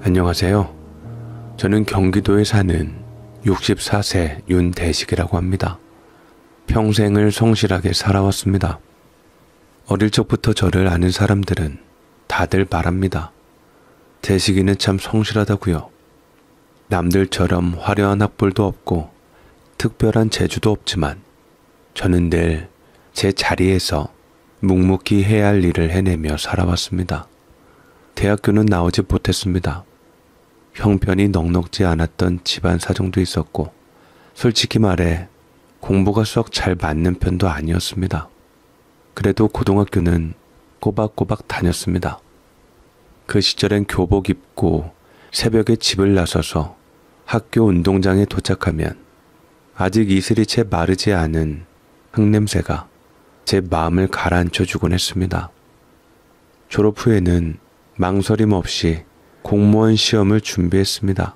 안녕하세요. 저는 경기도에 사는 64세 윤대식이라고 합니다. 평생을 성실하게 살아왔습니다. 어릴 적부터 저를 아는 사람들은 다들 말합니다. 대식이는 참 성실하다고요. 남들처럼 화려한 학벌도 없고 특별한 재주도 없지만 저는 늘 제 자리에서 묵묵히 해야 할 일을 해내며 살아왔습니다. 대학교는 나오지 못했습니다. 형편이 넉넉지 않았던 집안 사정도 있었고 솔직히 말해 공부가 썩 잘 맞는 편도 아니었습니다. 그래도 고등학교는 꼬박꼬박 다녔습니다. 그 시절엔 교복 입고 새벽에 집을 나서서 학교 운동장에 도착하면 아직 이슬이 채 마르지 않은 흙냄새가 제 마음을 가라앉혀 주곤 했습니다. 졸업 후에는 망설임 없이 공무원 시험을 준비했습니다.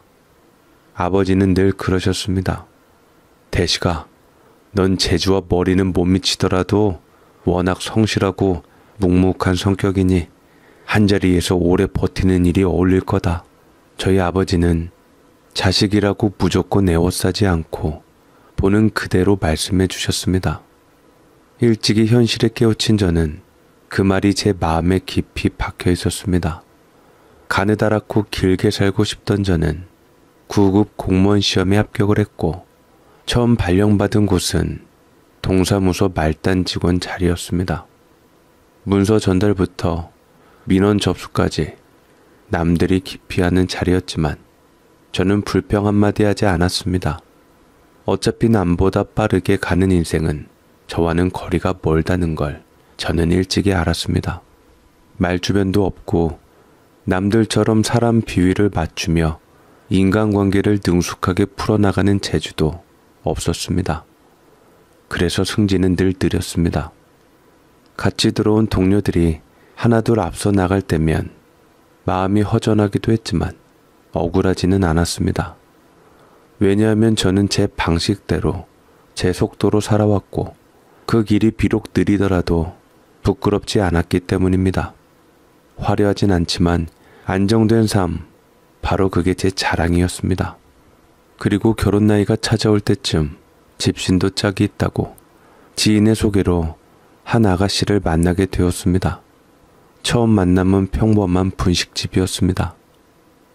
아버지는 늘 그러셨습니다. 대식아, 넌 재주와 머리는 못 미치더라도 워낙 성실하고 묵묵한 성격이니 한자리에서 오래 버티는 일이 어울릴 거다. 저희 아버지는 자식이라고 무조건 애워싸지 않고 보는 그대로 말씀해 주셨습니다. 일찍이 현실에 깨우친 저는 그 말이 제 마음에 깊이 박혀 있었습니다. 가느다랗고 길게 살고 싶던 저는 9급 공무원 시험에 합격을 했고 처음 발령받은 곳은 동사무소 말단 직원 자리였습니다. 문서 전달부터 민원 접수까지 남들이 기피하는 자리였지만 저는 불평 한마디 하지 않았습니다. 어차피 남보다 빠르게 가는 인생은 저와는 거리가 멀다는 걸 저는 일찍이 알았습니다. 말주변도 없고 남들처럼 사람 비위를 맞추며 인간관계를 능숙하게 풀어나가는 재주도 없었습니다. 그래서 승진은 늘 느렸습니다. 같이 들어온 동료들이 하나둘 앞서 나갈 때면 마음이 허전하기도 했지만 억울하지는 않았습니다. 왜냐하면 저는 제 방식대로 제 속도로 살아왔고 그 길이 비록 느리더라도 부끄럽지 않았기 때문입니다. 화려하진 않지만 안정된 삶, 바로 그게 제 자랑이었습니다. 그리고 결혼 나이가 찾아올 때쯤 집신도 짝이 있다고 지인의 소개로 한 아가씨를 만나게 되었습니다. 처음 만남은 평범한 분식집이었습니다.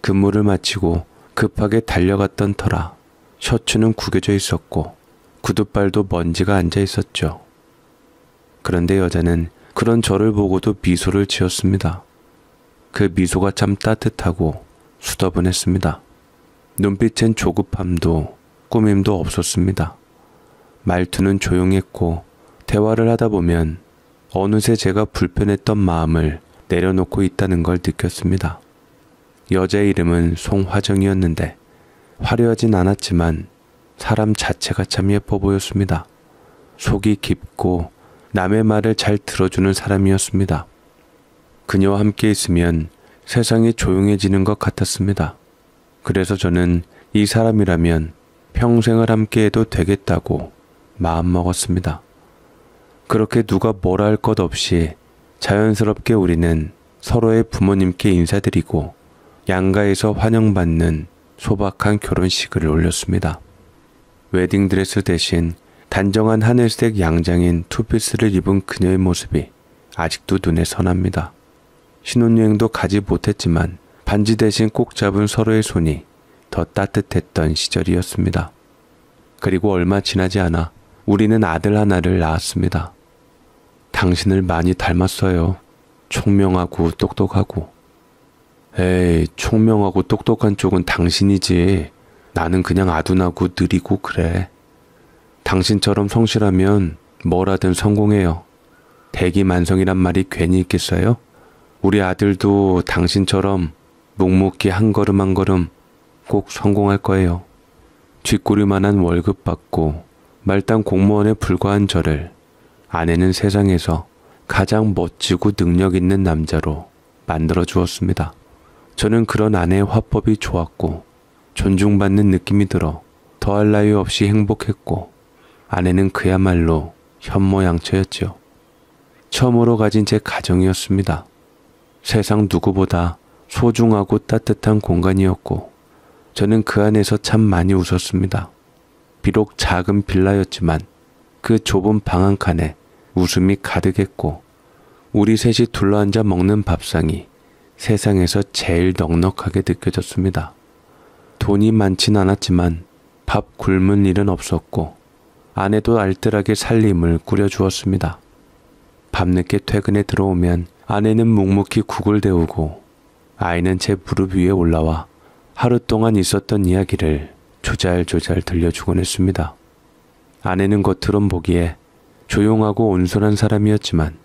근무를 마치고 급하게 달려갔던 터라 셔츠는 구겨져 있었고 구두발도 먼지가 앉아 있었죠. 그런데 여자는 그런 저를 보고도 미소를 지었습니다. 그 미소가 참 따뜻하고 수더분했습니다. 눈빛엔 조급함도 꾸밈도 없었습니다. 말투는 조용했고 대화를 하다 보면 어느새 제가 불편했던 마음을 내려놓고 있다는 걸 느꼈습니다. 여자의 이름은 송화정이었는데 화려하진 않았지만 사람 자체가 참 예뻐 보였습니다. 속이 깊고 남의 말을 잘 들어주는 사람이었습니다. 그녀와 함께 있으면 세상이 조용해지는 것 같았습니다. 그래서 저는 이 사람이라면 평생을 함께해도 되겠다고 마음먹었습니다. 그렇게 누가 뭐라 할 것 없이 자연스럽게 우리는 서로의 부모님께 인사드리고 양가에서 환영받는 소박한 결혼식을 올렸습니다. 웨딩드레스 대신 단정한 하늘색 양장인 투피스를 입은 그녀의 모습이 아직도 눈에 선합니다. 신혼여행도 가지 못했지만 반지 대신 꼭 잡은 서로의 손이 더 따뜻했던 시절이었습니다. 그리고 얼마 지나지 않아 우리는 아들 하나를 낳았습니다. 당신을 많이 닮았어요. 총명하고 똑똑하고. 에이, 총명하고 똑똑한 쪽은 당신이지. 나는 그냥 아둔하고 느리고 그래. 당신처럼 성실하면 뭐라든 성공해요. 대기만성이란 말이 괜히 있겠어요? 우리 아들도 당신처럼 묵묵히 한 걸음 한 걸음 꼭 성공할 거예요. 쥐꼬리만한 월급 받고 말단 공무원에 불과한 저를 아내는 세상에서 가장 멋지고 능력 있는 남자로 만들어 주었습니다. 저는 그런 아내의 화법이 좋았고 존중받는 느낌이 들어 더할 나위 없이 행복했고 아내는 그야말로 현모양처였죠. 처음으로 가진 제 가정이었습니다. 세상 누구보다 소중하고 따뜻한 공간이었고 저는 그 안에서 참 많이 웃었습니다. 비록 작은 빌라였지만 그 좁은 방 한 칸에 웃음이 가득했고 우리 셋이 둘러앉아 먹는 밥상이 세상에서 제일 넉넉하게 느껴졌습니다. 돈이 많진 않았지만 밥 굶은 일은 없었고 아내도 알뜰하게 살림을 꾸려주었습니다. 밤늦게 퇴근에 들어오면 아내는 묵묵히 국을 데우고 아이는 제 무릎 위에 올라와 하루 동안 있었던 이야기를 조잘조잘 들려주곤 했습니다. 아내는 겉으론 보기에 조용하고 온순한 사람이었지만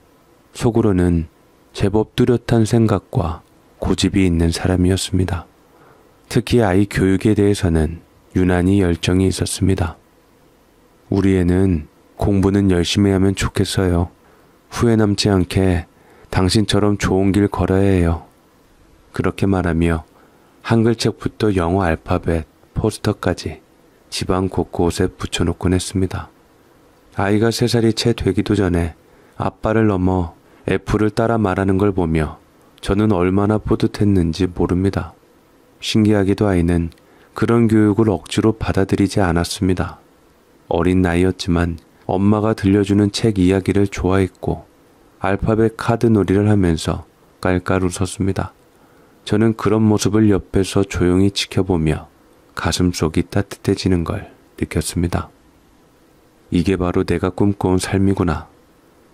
속으로는 제법 뚜렷한 생각과 고집이 있는 사람이었습니다. 특히 아이 교육에 대해서는 유난히 열정이 있었습니다. 우리 애는 공부는 열심히 하면 좋겠어요. 후회 남지 않게 당신처럼 좋은 길 걸어야 해요. 그렇게 말하며 한글책부터 영어 알파벳, 포스터까지 집안 곳곳에 붙여놓곤 했습니다. 아이가 3살이 채 되기도 전에 아빠를 넘어 F를 따라 말하는 걸 보며 저는 얼마나 뿌듯했는지 모릅니다. 신기하게도 아이는 그런 교육을 억지로 받아들이지 않았습니다. 어린 나이였지만 엄마가 들려주는 책 이야기를 좋아했고 알파벳 카드 놀이를 하면서 깔깔 웃었습니다. 저는 그런 모습을 옆에서 조용히 지켜보며 가슴속이 따뜻해지는 걸 느꼈습니다. 이게 바로 내가 꿈꿔온 삶이구나.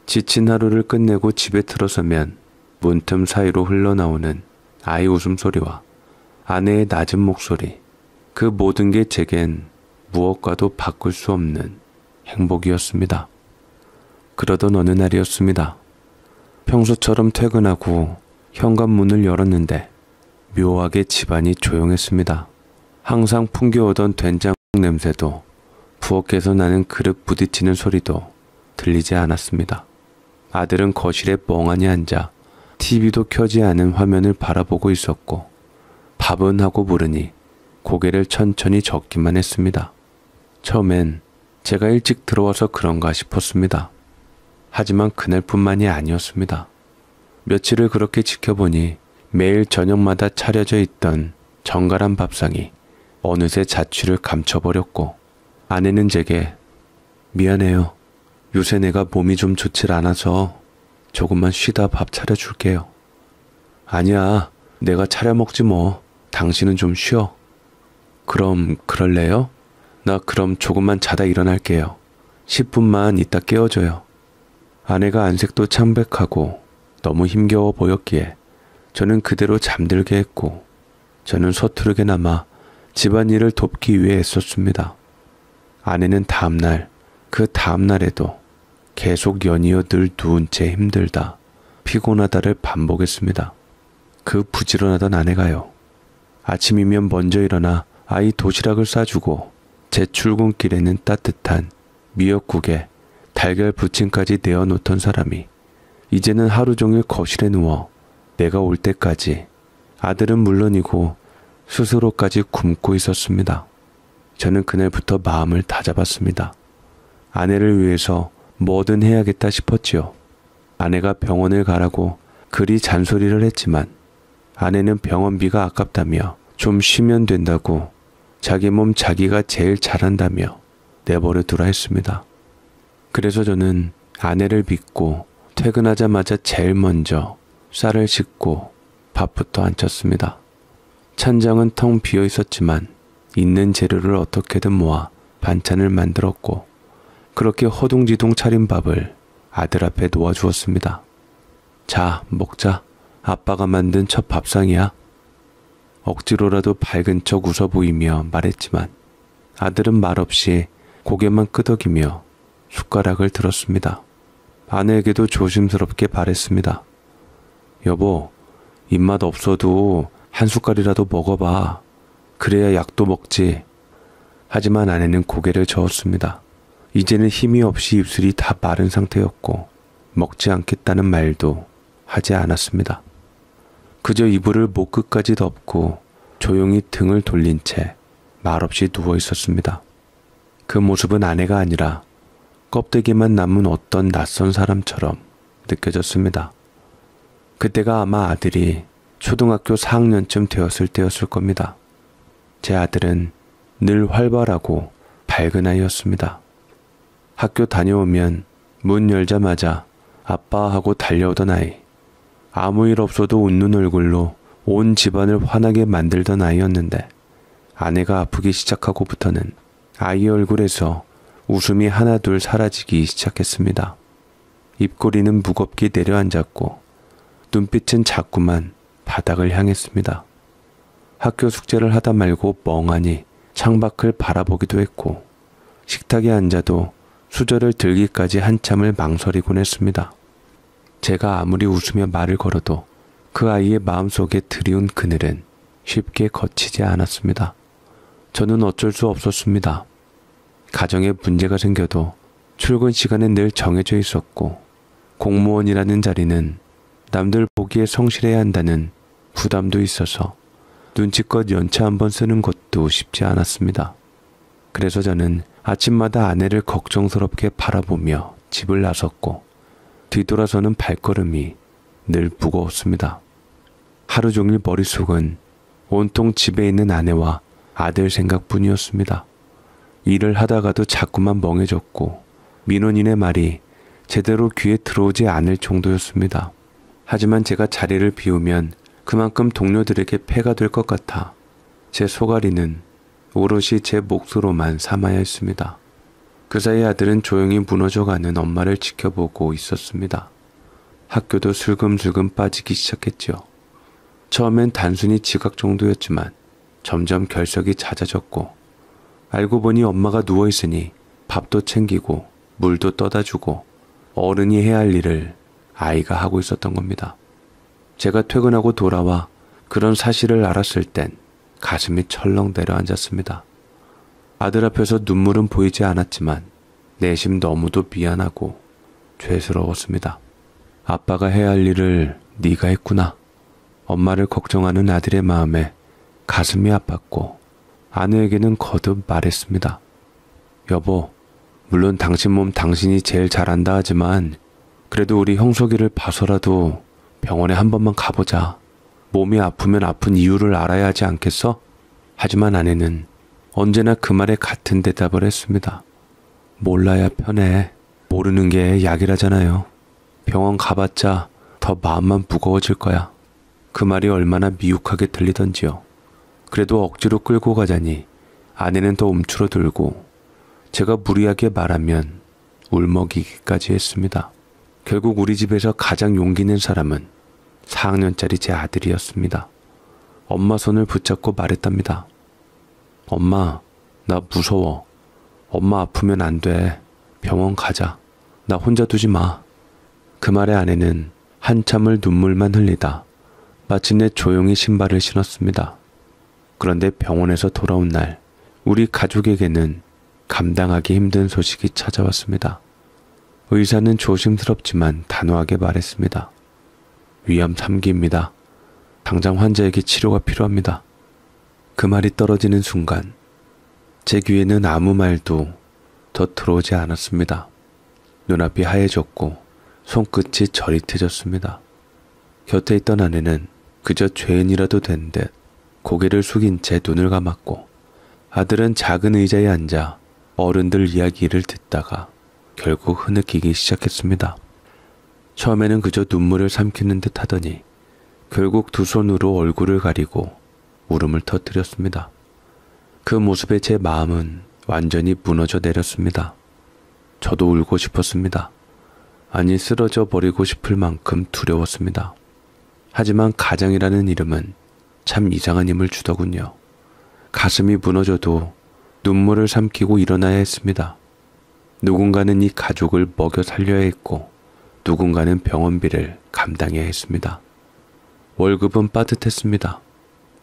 지친 하루를 끝내고 집에 들어서면 문틈 사이로 흘러나오는 아이 웃음소리와 아내의 낮은 목소리, 그 모든 게 제겐 무엇과도 바꿀 수 없는 행복이었습니다. 그러던 어느 날이었습니다. 평소처럼 퇴근하고 현관문을 열었는데 묘하게 집안이 조용했습니다. 항상 풍겨오던 된장 냄새도 부엌에서 나는 그릇 부딪히는 소리도 들리지 않았습니다. 아들은 거실에 멍하니 앉아 TV도 켜지 않은 화면을 바라보고 있었고 밥은 하고 부르니 고개를 천천히 젓기만 했습니다. 처음엔 제가 일찍 들어와서 그런가 싶었습니다. 하지만 그날뿐만이 아니었습니다. 며칠을 그렇게 지켜보니 매일 저녁마다 차려져 있던 정갈한 밥상이 어느새 자취를 감춰버렸고 아내는 제게 미안해요. 요새 내가 몸이 좀 좋질 않아서 조금만 쉬다 밥 차려줄게요. 아니야, 내가 차려 먹지 뭐. 당신은 좀 쉬어. 그럼 그럴래요? 나 그럼 조금만 자다 일어날게요. 10분만 있다 깨워줘요. 아내가 안색도 창백하고 너무 힘겨워 보였기에 저는 그대로 잠들게 했고 저는 서투르게나마 집안일을 돕기 위해 애썼습니다. 아내는 다음날, 그 다음날에도 계속 연이어 늘 누운 채 힘들다, 피곤하다를 반복했습니다. 그 부지런하던 아내가요. 아침이면 먼저 일어나 아이 도시락을 싸주고 제 출근길에는 따뜻한 미역국에 달걀 부침까지 내어놓던 사람이 이제는 하루 종일 거실에 누워 내가 올 때까지 아들은 물론이고 스스로까지 굶고 있었습니다. 저는 그날부터 마음을 다잡았습니다. 아내를 위해서 뭐든 해야겠다 싶었지요. 아내가 병원을 가라고 그리 잔소리를 했지만 아내는 병원비가 아깝다며 좀 쉬면 된다고 자기 몸 자기가 제일 잘한다며 내버려 두라 했습니다. 그래서 저는 아내를 믿고 퇴근하자마자 제일 먼저 쌀을 씻고 밥부터 안 쳤습니다. 찬장은 텅 비어 있었지만 있는 재료를 어떻게든 모아 반찬을 만들었고 그렇게 허둥지둥 차린 밥을 아들 앞에 놓아주었습니다. 자, 먹자. 아빠가 만든 첫 밥상이야. 억지로라도 밝은 척 웃어 보이며 말했지만 아들은 말없이 고개만 끄덕이며 숟가락을 들었습니다. 아내에게도 조심스럽게 말했습니다. 여보, 입맛 없어도 한 숟갈이라도 먹어봐. 그래야 약도 먹지. 하지만 아내는 고개를 저었습니다. 이제는 힘이 없이 입술이 다 마른 상태였고 먹지 않겠다는 말도 하지 않았습니다. 그저 이불을 목 끝까지 덮고 조용히 등을 돌린 채 말없이 누워 있었습니다. 그 모습은 아내가 아니라 껍데기만 남은 어떤 낯선 사람처럼 느껴졌습니다. 그때가 아마 아들이 초등학교 4학년쯤 되었을 때였을 겁니다. 제 아들은 늘 활발하고 밝은 아이였습니다. 학교 다녀오면 문 열자마자 아빠 하고 달려오던 아이. 아무 일 없어도 웃는 얼굴로 온 집안을 환하게 만들던 아이였는데 아내가 아프기 시작하고부터는 아이의 얼굴에서 웃음이 하나둘 사라지기 시작했습니다. 입꼬리는 무겁게 내려앉았고 눈빛은 자꾸만 바닥을 향했습니다. 학교 숙제를 하다 말고 멍하니 창밖을 바라보기도 했고 식탁에 앉아도 수저를 들기까지 한참을 망설이곤 했습니다. 제가 아무리 웃으며 말을 걸어도 그 아이의 마음속에 드리운 그늘은 쉽게 거치지 않았습니다. 저는 어쩔 수 없었습니다. 가정에 문제가 생겨도 출근 시간은 늘 정해져 있었고 공무원이라는 자리는 남들 보기에 성실해야 한다는 부담도 있어서 눈치껏 연차 한번 쓰는 것도 쉽지 않았습니다. 그래서 저는 아침마다 아내를 걱정스럽게 바라보며 집을 나섰고 뒤돌아서는 발걸음이 늘 무거웠습니다. 하루 종일 머릿속은 온통 집에 있는 아내와 아들 생각뿐이었습니다. 일을 하다가도 자꾸만 멍해졌고 민원인의 말이 제대로 귀에 들어오지 않을 정도였습니다. 하지만 제가 자리를 비우면 그만큼 동료들에게 폐가 될 것 같아 제 소가리는 오롯이 제 몫으로만 삼아야 했습니다. 그 사이 아들은 조용히 무너져가는 엄마를 지켜보고 있었습니다. 학교도 슬금슬금 빠지기 시작했죠. 처음엔 단순히 지각 정도였지만 점점 결석이 잦아졌고 알고 보니 엄마가 누워있으니 밥도 챙기고 물도 떠다주고 어른이 해야 할 일을 아이가 하고 있었던 겁니다. 제가 퇴근하고 돌아와 그런 사실을 알았을 땐 가슴이 철렁 내려앉았습니다. 아들 앞에서 눈물은 보이지 않았지만 내심 너무도 미안하고 죄스러웠습니다. 아빠가 해야 할 일을 네가 했구나. 엄마를 걱정하는 아들의 마음에 가슴이 아팠고 아내에게는 거듭 말했습니다. 여보, 물론 당신 몸 당신이 제일 잘한다 하지만 그래도 우리 형석이를 봐서라도 병원에 한 번만 가보자. 몸이 아프면 아픈 이유를 알아야 하지 않겠어? 하지만 아내는 언제나 그 말에 같은 대답을 했습니다. 몰라야 편해. 모르는 게 약이라잖아요. 병원 가봤자 더 마음만 무거워질 거야. 그 말이 얼마나 미혹하게 들리던지요. 그래도 억지로 끌고 가자니 아내는 더 움츠러들고 제가 무리하게 말하면 울먹이기까지 했습니다. 결국 우리 집에서 가장 용기 낸 사람은 4학년짜리 제 아들이었습니다. 엄마 손을 붙잡고 말했답니다. 엄마, 나 무서워. 엄마 아프면 안 돼. 병원 가자. 나 혼자 두지 마. 그 말에 아내는 한참을 눈물만 흘리다 마침내 조용히 신발을 신었습니다. 그런데 병원에서 돌아온 날 우리 가족에게는 감당하기 힘든 소식이 찾아왔습니다. 의사는 조심스럽지만 단호하게 말했습니다. 위암 3기입니다. 당장 환자에게 치료가 필요합니다. 그 말이 떨어지는 순간 제 귀에는 아무 말도 더 들어오지 않았습니다. 눈앞이 하얘졌고 손끝이 저릿해졌습니다. 곁에 있던 아내는 그저 죄인이라도 된 듯 고개를 숙인 채 눈을 감았고 아들은 작은 의자에 앉아 어른들 이야기를 듣다가 결국 흐느끼기 시작했습니다. 처음에는 그저 눈물을 삼키는 듯 하더니 결국 두 손으로 얼굴을 가리고 울음을 터뜨렸습니다. 그 모습에 제 마음은 완전히 무너져 내렸습니다. 저도 울고 싶었습니다. 아니 쓰러져 버리고 싶을 만큼 두려웠습니다. 하지만 가장이라는 이름은 참 이상한 힘을 주더군요. 가슴이 무너져도 눈물을 삼키고 일어나야 했습니다. 누군가는 이 가족을 먹여 살려야 했고 누군가는 병원비를 감당해야 했습니다. 월급은 빠듯했습니다.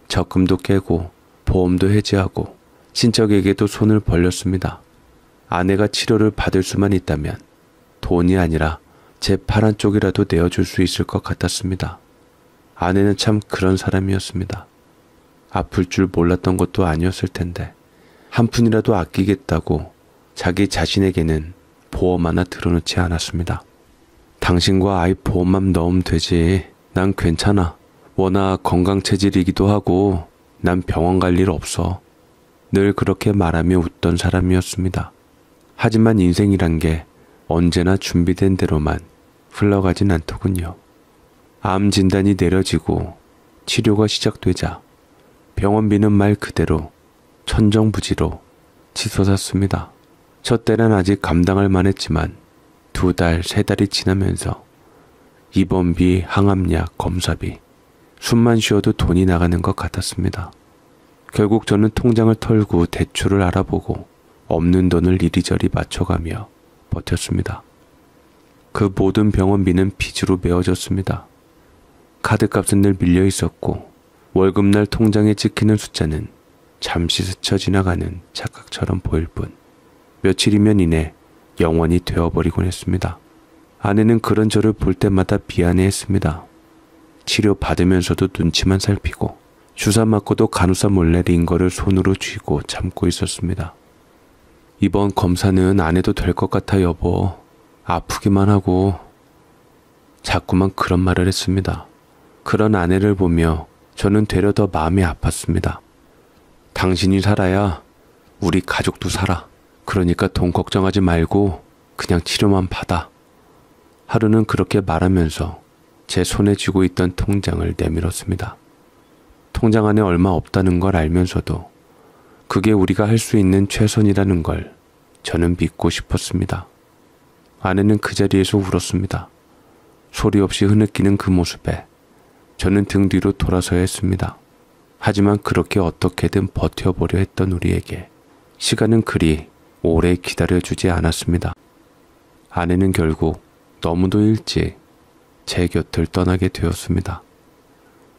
적금도 깨고 보험도 해지하고 친척에게도 손을 벌렸습니다. 아내가 치료를 받을 수만 있다면 돈이 아니라 제 팔 한쪽이라도 내어줄 수 있을 것 같았습니다. 아내는 참 그런 사람이었습니다. 아플 줄 몰랐던 것도 아니었을 텐데 한 푼이라도 아끼겠다고 자기 자신에게는 보험 하나 들어놓지 않았습니다. 당신과 아이 보험만 넣으면 되지. 난 괜찮아. 워낙 건강 체질이기도 하고 난 병원 갈 일 없어. 늘 그렇게 말하며 웃던 사람이었습니다. 하지만 인생이란 게 언제나 준비된 대로만 흘러가진 않더군요. 암 진단이 내려지고 치료가 시작되자 병원비는 말 그대로 천정부지로 치솟았습니다. 첫 때는 아직 감당할 만했지만 2달, 3달이 지나면서 입원비, 항암약, 검사비, 숨만 쉬어도 돈이 나가는 것 같았습니다. 결국 저는 통장을 털고 대출을 알아보고 없는 돈을 이리저리 맞춰가며 버텼습니다. 그 모든 병원비는 빚으로 메워졌습니다. 카드값은 늘 밀려 있었고 월급날 통장에 찍히는 숫자는 잠시 스쳐 지나가는 착각처럼 보일 뿐 며칠이면 이내 영원히 되어버리곤 했습니다. 아내는 그런 저를 볼 때마다 미안해했습니다. 치료 받으면서도 눈치만 살피고 주사 맞고도 간호사 몰래 링거를 손으로 쥐고 참고 있었습니다. 이번 검사는 안 해도 될 것 같아 여보. 아프기만 하고. 자꾸만 그런 말을 했습니다. 그런 아내를 보며 저는 되려 더 마음이 아팠습니다. 당신이 살아야 우리 가족도 살아. 그러니까 돈 걱정하지 말고 그냥 치료만 받아. 하루는 그렇게 말하면서 제 손에 쥐고 있던 통장을 내밀었습니다. 통장 안에 얼마 없다는 걸 알면서도 그게 우리가 할 수 있는 최선이라는 걸 저는 믿고 싶었습니다. 아내는 그 자리에서 울었습니다. 소리 없이 흐느끼는 그 모습에 저는 등 뒤로 돌아서야 했습니다. 하지만 그렇게 어떻게든 버텨보려 했던 우리에게 시간은 그리 오래 기다려주지 않았습니다. 아내는 결국 너무도 일찍 제 곁을 떠나게 되었습니다.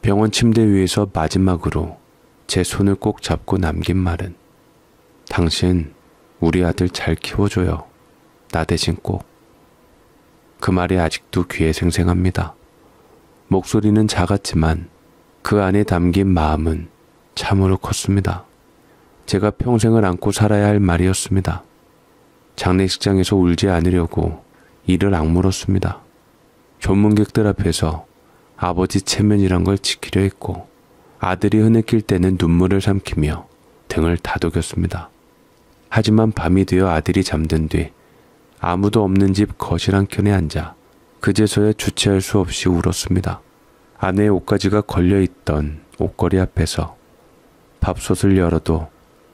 병원 침대 위에서 마지막으로 제 손을 꼭 잡고 남긴 말은 당신 우리 아들 잘 키워줘요. 나 대신 꼭. 그 말이 아직도 귀에 생생합니다. 목소리는 작았지만 그 안에 담긴 마음은 참으로 컸습니다. 제가 평생을 안고 살아야 할 말이었습니다. 장례식장에서 울지 않으려고 이를 악물었습니다. 전문객들 앞에서 아버지 체면이란 걸 지키려 했고 아들이 흐느낄 때는 눈물을 삼키며 등을 다독였습니다. 하지만 밤이 되어 아들이 잠든 뒤 아무도 없는 집 거실 한켠에 앉아 그제서야 주체할 수 없이 울었습니다. 아내의 옷가지가 걸려있던 옷걸이 앞에서 밥솥을 열어도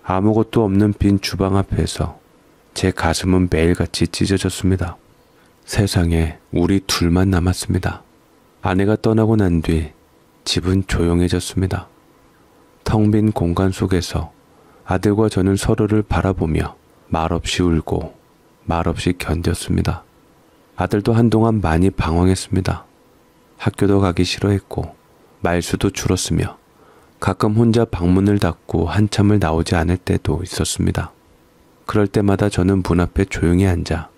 아무것도 없는 빈 주방 앞에서 제 가슴은 매일같이 찢어졌습니다. 세상에 우리 둘만 남았습니다. 아내가 떠나고 난 뒤 집은 조용해졌습니다. 텅 빈 공간 속에서 아들과 저는 서로를 바라보며 말없이 울고 말없이 견뎠습니다. 아들도 한동안 많이 방황했습니다. 학교도 가기 싫어했고 말수도 줄었으며 가끔 혼자 방문을 닫고 한참을 나오지 않을 때도 있었습니다. 그럴 때마다 저는 문 앞에 조용히 앉아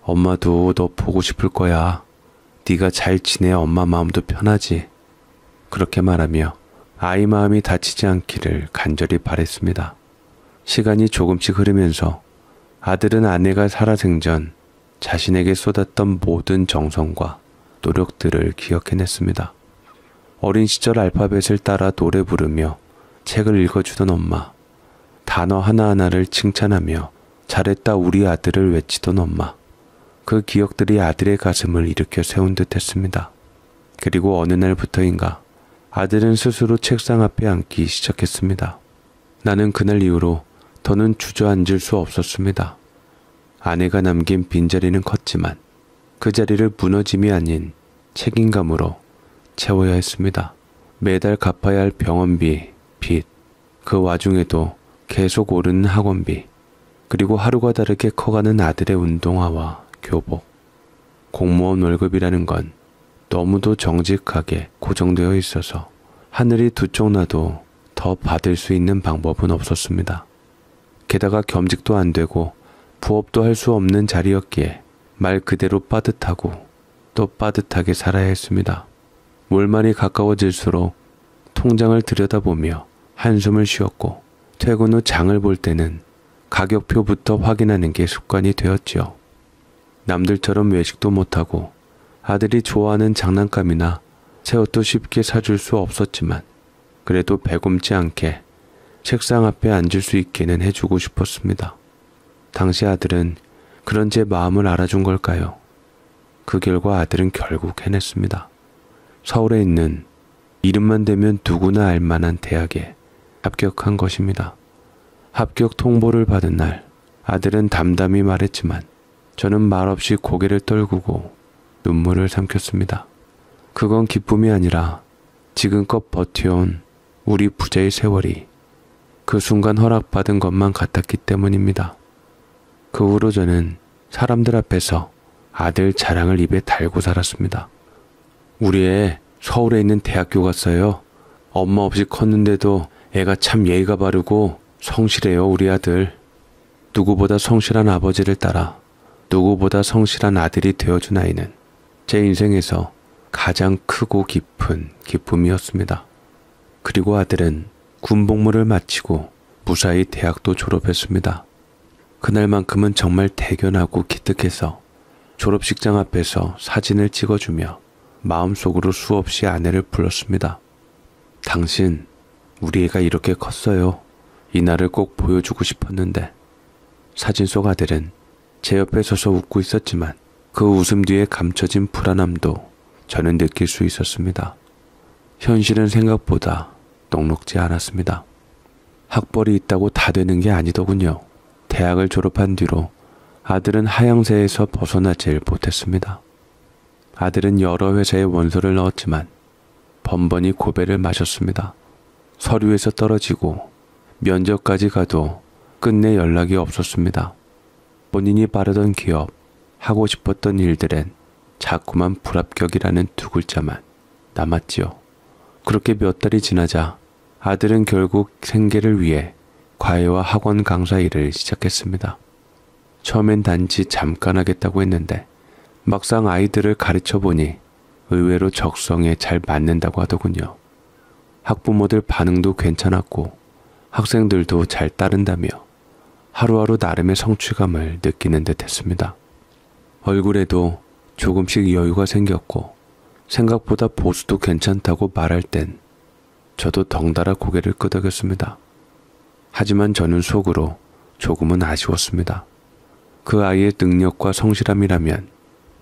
엄마도 너 보고 싶을 거야. 네가 잘 지내야 엄마 마음도 편하지. 그렇게 말하며 아이 마음이 다치지 않기를 간절히 바랬습니다. 시간이 조금씩 흐르면서 아들은 아내가 살아생전 자신에게 쏟았던 모든 정성과 노력들을 기억해냈습니다. 어린 시절 알파벳을 따라 노래 부르며 책을 읽어주던 엄마, 단어 하나하나를 칭찬하며 잘했다 우리 아들을 외치던 엄마, 그 기억들이 아들의 가슴을 일으켜 세운 듯 했습니다. 그리고 어느 날부터인가 아들은 스스로 책상 앞에 앉기 시작했습니다. 나는 그날 이후로 더는 주저앉을 수 없었습니다. 아내가 남긴 빈자리는 컸지만 그 자리를 무너짐이 아닌 책임감으로 채워야 했습니다. 매달 갚아야 할 병원비, 빚, 그 와중에도 계속 오르는 학원비, 그리고 하루가 다르게 커가는 아들의 운동화와 교복. 공무원 월급이라는 건 너무도 정직하게 고정되어 있어서 하늘이 두 쪽 나도 더 받을 수 있는 방법은 없었습니다. 게다가 겸직도 안 되고 부업도 할 수 없는 자리였기에 말 그대로 빠듯하고 또 빠듯하게 살아야 했습니다. 월말이 가까워질수록 통장을 들여다보며 한숨을 쉬었고 퇴근 후 장을 볼 때는 가격표부터 확인하는 게 습관이 되었지요. 남들처럼 외식도 못하고 아들이 좋아하는 장난감이나 새 옷도 쉽게 사줄 수 없었지만 그래도 배굼지 않게 책상 앞에 앉을 수 있게는 해주고 싶었습니다. 당시 아들은 그런 제 마음을 알아준 걸까요? 그 결과 아들은 결국 해냈습니다. 서울에 있는 이름만 대면 누구나 알 만한 대학에 합격한 것입니다. 합격 통보를 받은 날 아들은 담담히 말했지만 저는 말없이 고개를 떨구고 눈물을 삼켰습니다. 그건 기쁨이 아니라 지금껏 버텨온 우리 부자의 세월이 그 순간 허락받은 것만 같았기 때문입니다. 그 후로 저는 사람들 앞에서 아들 자랑을 입에 달고 살았습니다. 우리 애 서울에 있는 대학교 갔어요. 엄마 없이 컸는데도 애가 참 예의가 바르고 성실해요, 우리 아들. 누구보다 성실한 아버지를 따라 누구보다 성실한 아들이 되어준 아이는 제 인생에서 가장 크고 깊은 기쁨이었습니다. 그리고 아들은 군복무를 마치고 무사히 대학도 졸업했습니다. 그날만큼은 정말 대견하고 기특해서 졸업식장 앞에서 사진을 찍어주며 마음속으로 수없이 아내를 불렀습니다. 당신, 우리 애가 이렇게 컸어요. 이날을 꼭 보여주고 싶었는데. 사진 속 아들은 제 옆에 서서 웃고 있었지만 그 웃음 뒤에 감춰진 불안함도 저는 느낄 수 있었습니다. 현실은 생각보다 녹록지 않았습니다. 학벌이 있다고 다 되는 게 아니더군요. 대학을 졸업한 뒤로 아들은 하향세에서 벗어나질 못했습니다. 아들은 여러 회사에 원서를 넣었지만 번번이 고배를 마셨습니다. 서류에서 떨어지고 면접까지 가도 끝내 연락이 없었습니다. 본인이 바라던 기업, 하고 싶었던 일들엔 자꾸만 불합격이라는 두 글자만 남았지요. 그렇게 몇 달이 지나자 아들은 결국 생계를 위해 과외와 학원 강사 일을 시작했습니다. 처음엔 단지 잠깐 하겠다고 했는데 막상 아이들을 가르쳐 보니 의외로 적성에 잘 맞는다고 하더군요. 학부모들 반응도 괜찮았고 학생들도 잘 따른다며 하루하루 나름의 성취감을 느끼는 듯 했습니다. 얼굴에도 조금씩 여유가 생겼고 생각보다 보수도 괜찮다고 말할 땐 저도 덩달아 고개를 끄덕였습니다. 하지만 저는 속으로 조금은 아쉬웠습니다. 그 아이의 능력과 성실함이라면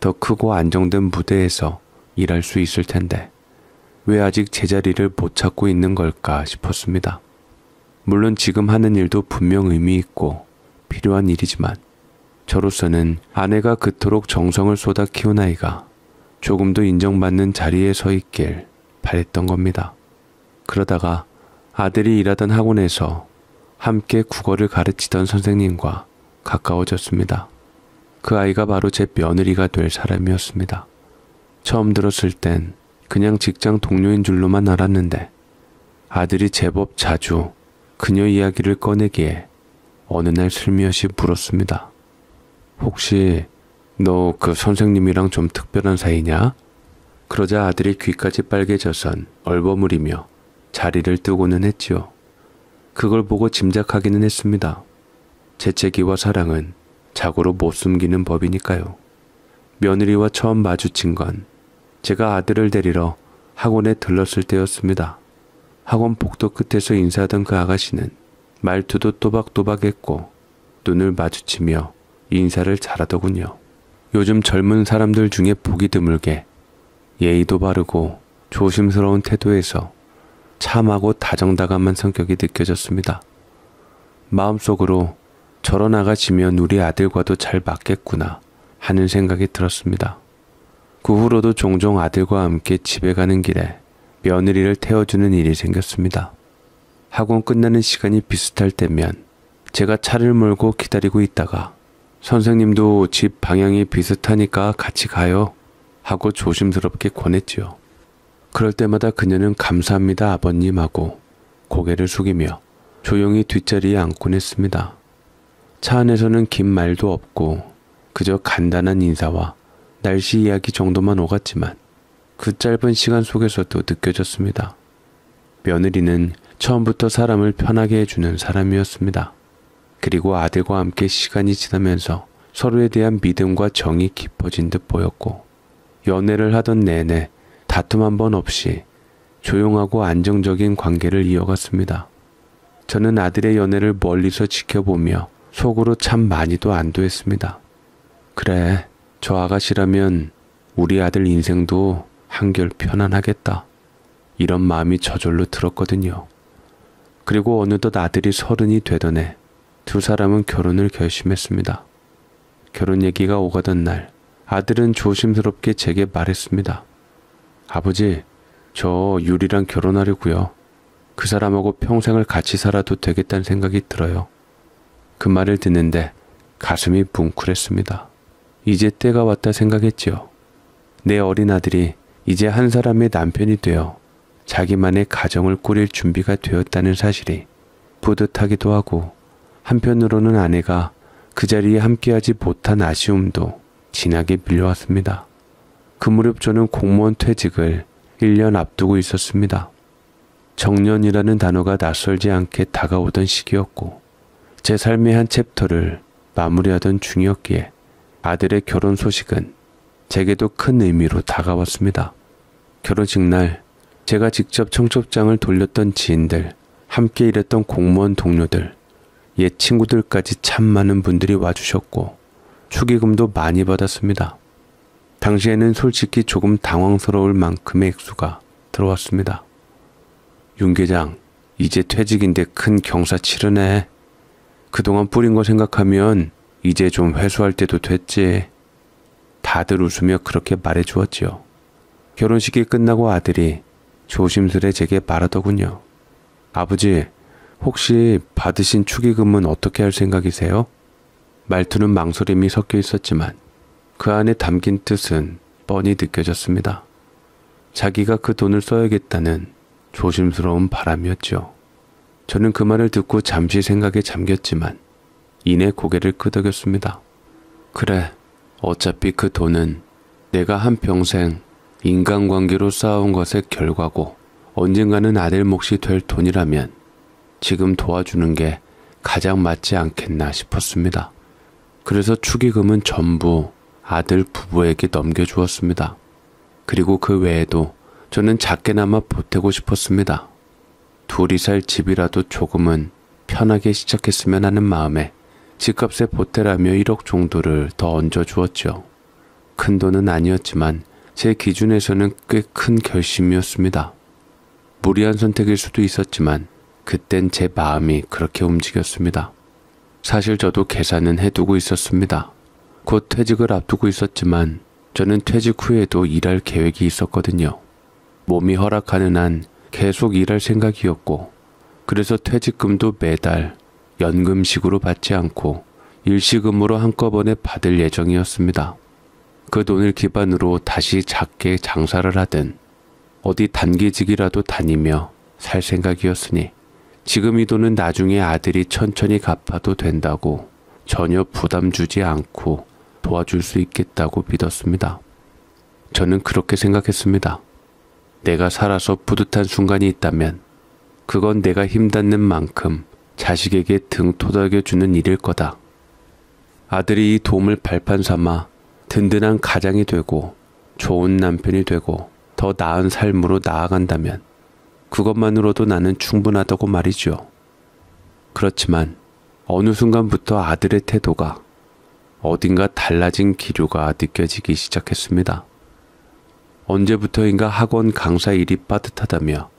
더 크고 안정된 무대에서 일할 수 있을 텐데 왜 아직 제자리를 못 찾고 있는 걸까 싶었습니다. 물론 지금 하는 일도 분명 의미 있고 필요한 일이지만 저로서는 아내가 그토록 정성을 쏟아 키운 아이가 조금도 인정받는 자리에 서 있길 바랬던 겁니다. 그러다가 아들이 일하던 학원에서 함께 국어를 가르치던 선생님과 가까워졌습니다. 그 아이가 바로 제 며느리가 될 사람이었습니다. 처음 들었을 땐 그냥 직장 동료인 줄로만 알았는데 아들이 제법 자주 그녀 이야기를 꺼내기에 어느 날 슬며시 물었습니다. 혹시 너 그 선생님이랑 좀 특별한 사이냐? 그러자 아들이 귀까지 빨개져선 얼버무리며 자리를 뜨고는 했지요. 그걸 보고 짐작하기는 했습니다. 재채기와 사랑은 자고로 못 숨기는 법이니까요. 며느리와 처음 마주친 건 제가 아들을 데리러 학원에 들렀을 때였습니다. 학원 복도 끝에서 인사하던 그 아가씨는 말투도 또박또박했고 눈을 마주치며 인사를 잘하더군요. 요즘 젊은 사람들 중에 보기 드물게 예의도 바르고 조심스러운 태도에서 참하고 다정다감한 성격이 느껴졌습니다. 마음속으로 저런 아가씨면 우리 아들과도 잘 맞겠구나 하는 생각이 들었습니다. 그 후로도 종종 아들과 함께 집에 가는 길에 며느리를 태워주는 일이 생겼습니다. 학원 끝나는 시간이 비슷할 때면 제가 차를 몰고 기다리고 있다가 선생님도 집 방향이 비슷하니까 같이 가요 하고 조심스럽게 권했지요. 그럴 때마다 그녀는 감사합니다 아버님 하고 고개를 숙이며 조용히 뒷자리에 앉곤 했습니다. 차 안에서는 긴 말도 없고 그저 간단한 인사와 날씨 이야기 정도만 오갔지만 그 짧은 시간 속에서도 느껴졌습니다. 며느리는 처음부터 사람을 편하게 해주는 사람이었습니다. 그리고 아들과 함께 시간이 지나면서 서로에 대한 믿음과 정이 깊어진 듯 보였고 연애를 하던 내내 다툼 한 번 없이 조용하고 안정적인 관계를 이어갔습니다. 저는 아들의 연애를 멀리서 지켜보며 속으로 참 많이도 안도했습니다. 그래, 저 아가씨라면 우리 아들 인생도 한결 편안하겠다. 이런 마음이 저절로 들었거든요. 그리고 어느덧 아들이 30이 되던 해 두 사람은 결혼을 결심했습니다. 결혼 얘기가 오가던 날 아들은 조심스럽게 제게 말했습니다. 아버지, 저 유리랑 결혼하려고요. 그 사람하고 평생을 같이 살아도 되겠다는 생각이 들어요. 그 말을 듣는데 가슴이 뭉클했습니다. 이제 때가 왔다 생각했지요. 내 어린 아들이 이제 한 사람의 남편이 되어 자기만의 가정을 꾸릴 준비가 되었다는 사실이 뿌듯하기도 하고, 한편으로는 아내가 그 자리에 함께하지 못한 아쉬움도 진하게 밀려왔습니다. 그 무렵 저는 공무원 퇴직을 1년 앞두고 있었습니다. 정년이라는 단어가 낯설지 않게 다가오던 시기였고, 제 삶의 한 챕터를 마무리하던 중이었기에 아들의 결혼 소식은 제게도 큰 의미로 다가왔습니다. 결혼식 날 제가 직접 청첩장을 돌렸던 지인들, 함께 일했던 공무원 동료들, 옛 친구들까지 참 많은 분들이 와주셨고 축의금도 많이 받았습니다. 당시에는 솔직히 조금 당황스러울 만큼의 액수가 들어왔습니다. 윤 계장, 이제 퇴직인데 큰 경사 치르네. 그동안 뿌린 거 생각하면 이제 좀 회수할 때도 됐지. 다들 웃으며 그렇게 말해주었지요. 결혼식이 끝나고 아들이 조심스레 제게 말하더군요. 아버지, 혹시 받으신 축의금은 어떻게 할 생각이세요? 말투는 망설임이 섞여 있었지만 그 안에 담긴 뜻은 뻔히 느껴졌습니다. 자기가 그 돈을 써야겠다는 조심스러운 바람이었죠. 저는 그 말을 듣고 잠시 생각에 잠겼지만 이내 고개를 끄덕였습니다. 그래, 어차피 그 돈은 내가 한평생 인간관계로 쌓아온 것의 결과고 언젠가는 아들 몫이 될 돈이라면 지금 도와주는 게 가장 맞지 않겠나 싶었습니다. 그래서 축의금은 전부 아들 부부에게 넘겨주었습니다. 그리고 그 외에도 저는 작게나마 보태고 싶었습니다. 둘이 살 집이라도 조금은 편하게 시작했으면 하는 마음에 집값에 보태라며 1억 정도를 더 얹어주었죠. 큰 돈은 아니었지만 제 기준에서는 꽤 큰 결심이었습니다. 무리한 선택일 수도 있었지만 그땐 제 마음이 그렇게 움직였습니다. 사실 저도 계산은 해두고 있었습니다. 곧 퇴직을 앞두고 있었지만 저는 퇴직 후에도 일할 계획이 있었거든요. 몸이 허락하는 한 계속 일할 생각이었고, 그래서 퇴직금도 매달 연금식으로 받지 않고 일시금으로 한꺼번에 받을 예정이었습니다. 그 돈을 기반으로 다시 작게 장사를 하든 어디 단기직이라도 다니며 살 생각이었으니 지금 이 돈은 나중에 아들이 천천히 갚아도 된다고 전혀 부담 주지 않고 도와줄 수 있겠다고 믿었습니다. 저는 그렇게 생각했습니다. 내가 살아서 뿌듯한 순간이 있다면 그건 내가 힘닿는 만큼 자식에게 등 토닥여주는 일일 거다. 아들이 이 도움을 발판 삼아 든든한 가장이 되고 좋은 남편이 되고 더 나은 삶으로 나아간다면 그것만으로도 나는 충분하다고 말이죠. 그렇지만 어느 순간부터 아들의 태도가 어딘가 달라진 기류가 느껴지기 시작했습니다. 언제부터인가 학원 강사 일이 빠듯하다며